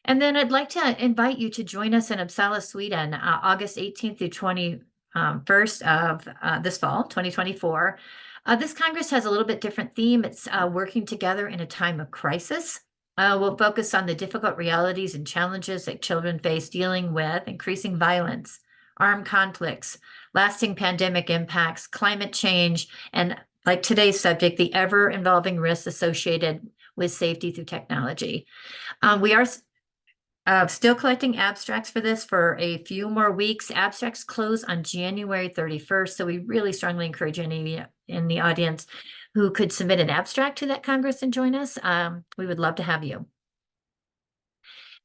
And then I'd like to invite you to join us in Uppsala, Sweden, August 18th through 21st of this fall, 2024. This Congress has a little bit different theme. It's working together in a time of crisis. We'll focus on the difficult realities and challenges that children face dealing with increasing violence, armed conflicts, lasting pandemic impacts, climate change, and like today's subject, the ever-evolving risks associated with safety through technology. We are still collecting abstracts for this for a few more weeks. Abstracts close on January 31st, so we really strongly encourage any in the audience who could submit an abstract to that Congress and join us. We would love to have you.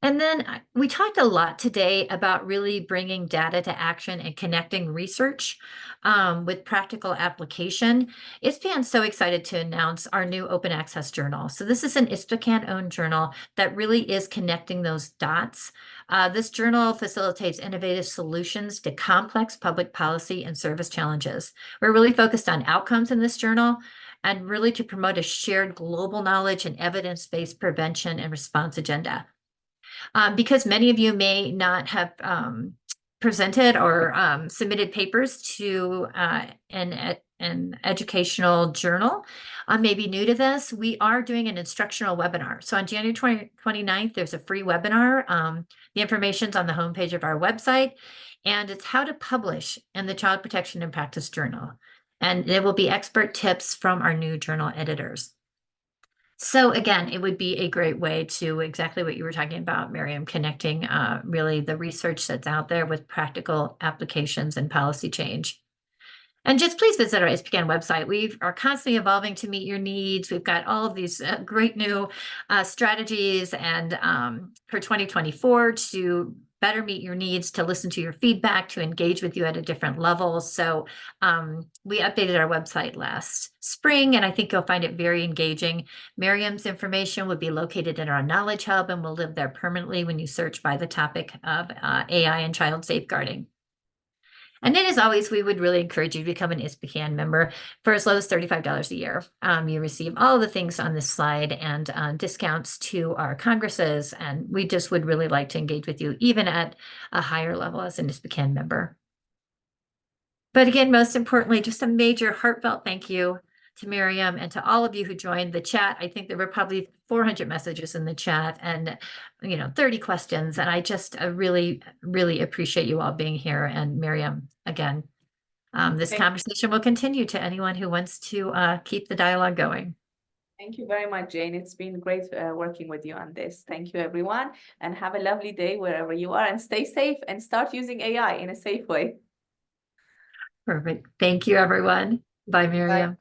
And then we talked a lot today about really bringing data to action and connecting research with practical application. ISPCAN's so excited to announce our new open access journal. So this is an ISPCAN-owned journal that really is connecting those dots. This journal facilitates innovative solutions to complex public policy and service challenges. We're really focused on outcomes in this journal and really to promote a shared global knowledge and evidence-based prevention and response agenda. Because many of you may not have presented or submitted papers to an educational journal, may be new to this, we are doing an instructional webinar. So on January 29th, there's a free webinar. The information's on the homepage of our website, and it's how to publish in the Child Protection and Practice Journal. And there will be expert tips from our new journal editors. So again, it would be a great way to exactly what you were talking about, Miriam, connecting really the research that's out there with practical applications and policy change. And just please visit our ISPCAN website. We are constantly evolving to meet your needs. We've got all of these great new strategies and for 2024 to better meet your needs, to listen to your feedback, to engage with you at a different level. So we updated our website last spring, and I think you'll find it very engaging. Miriam's information would be located in our Knowledge Hub and will live there permanently when you search by the topic of AI and child safeguarding. And then, as always, we would really encourage you to become an ISPCAN member for as low as $35 a year. You receive all the things on this slide and discounts to our congresses, and we just would really like to engage with you even at a higher level as an ISPCAN member. But again, most importantly, just a major heartfelt thank you to Miriam and to all of you who joined the chat. I think there were probably 400 messages in the chat and 30 questions. And I just really, really appreciate you all being here. And Miriam, again, this conversation will continue to anyone who wants to keep the dialogue going. Thank you very much, Jane. It's been great working with you on this. Thank you, everyone, and have a lovely day wherever you are, and stay safe and start using AI in a safe way. Perfect. Thank you, everyone. Bye, Miriam. Bye.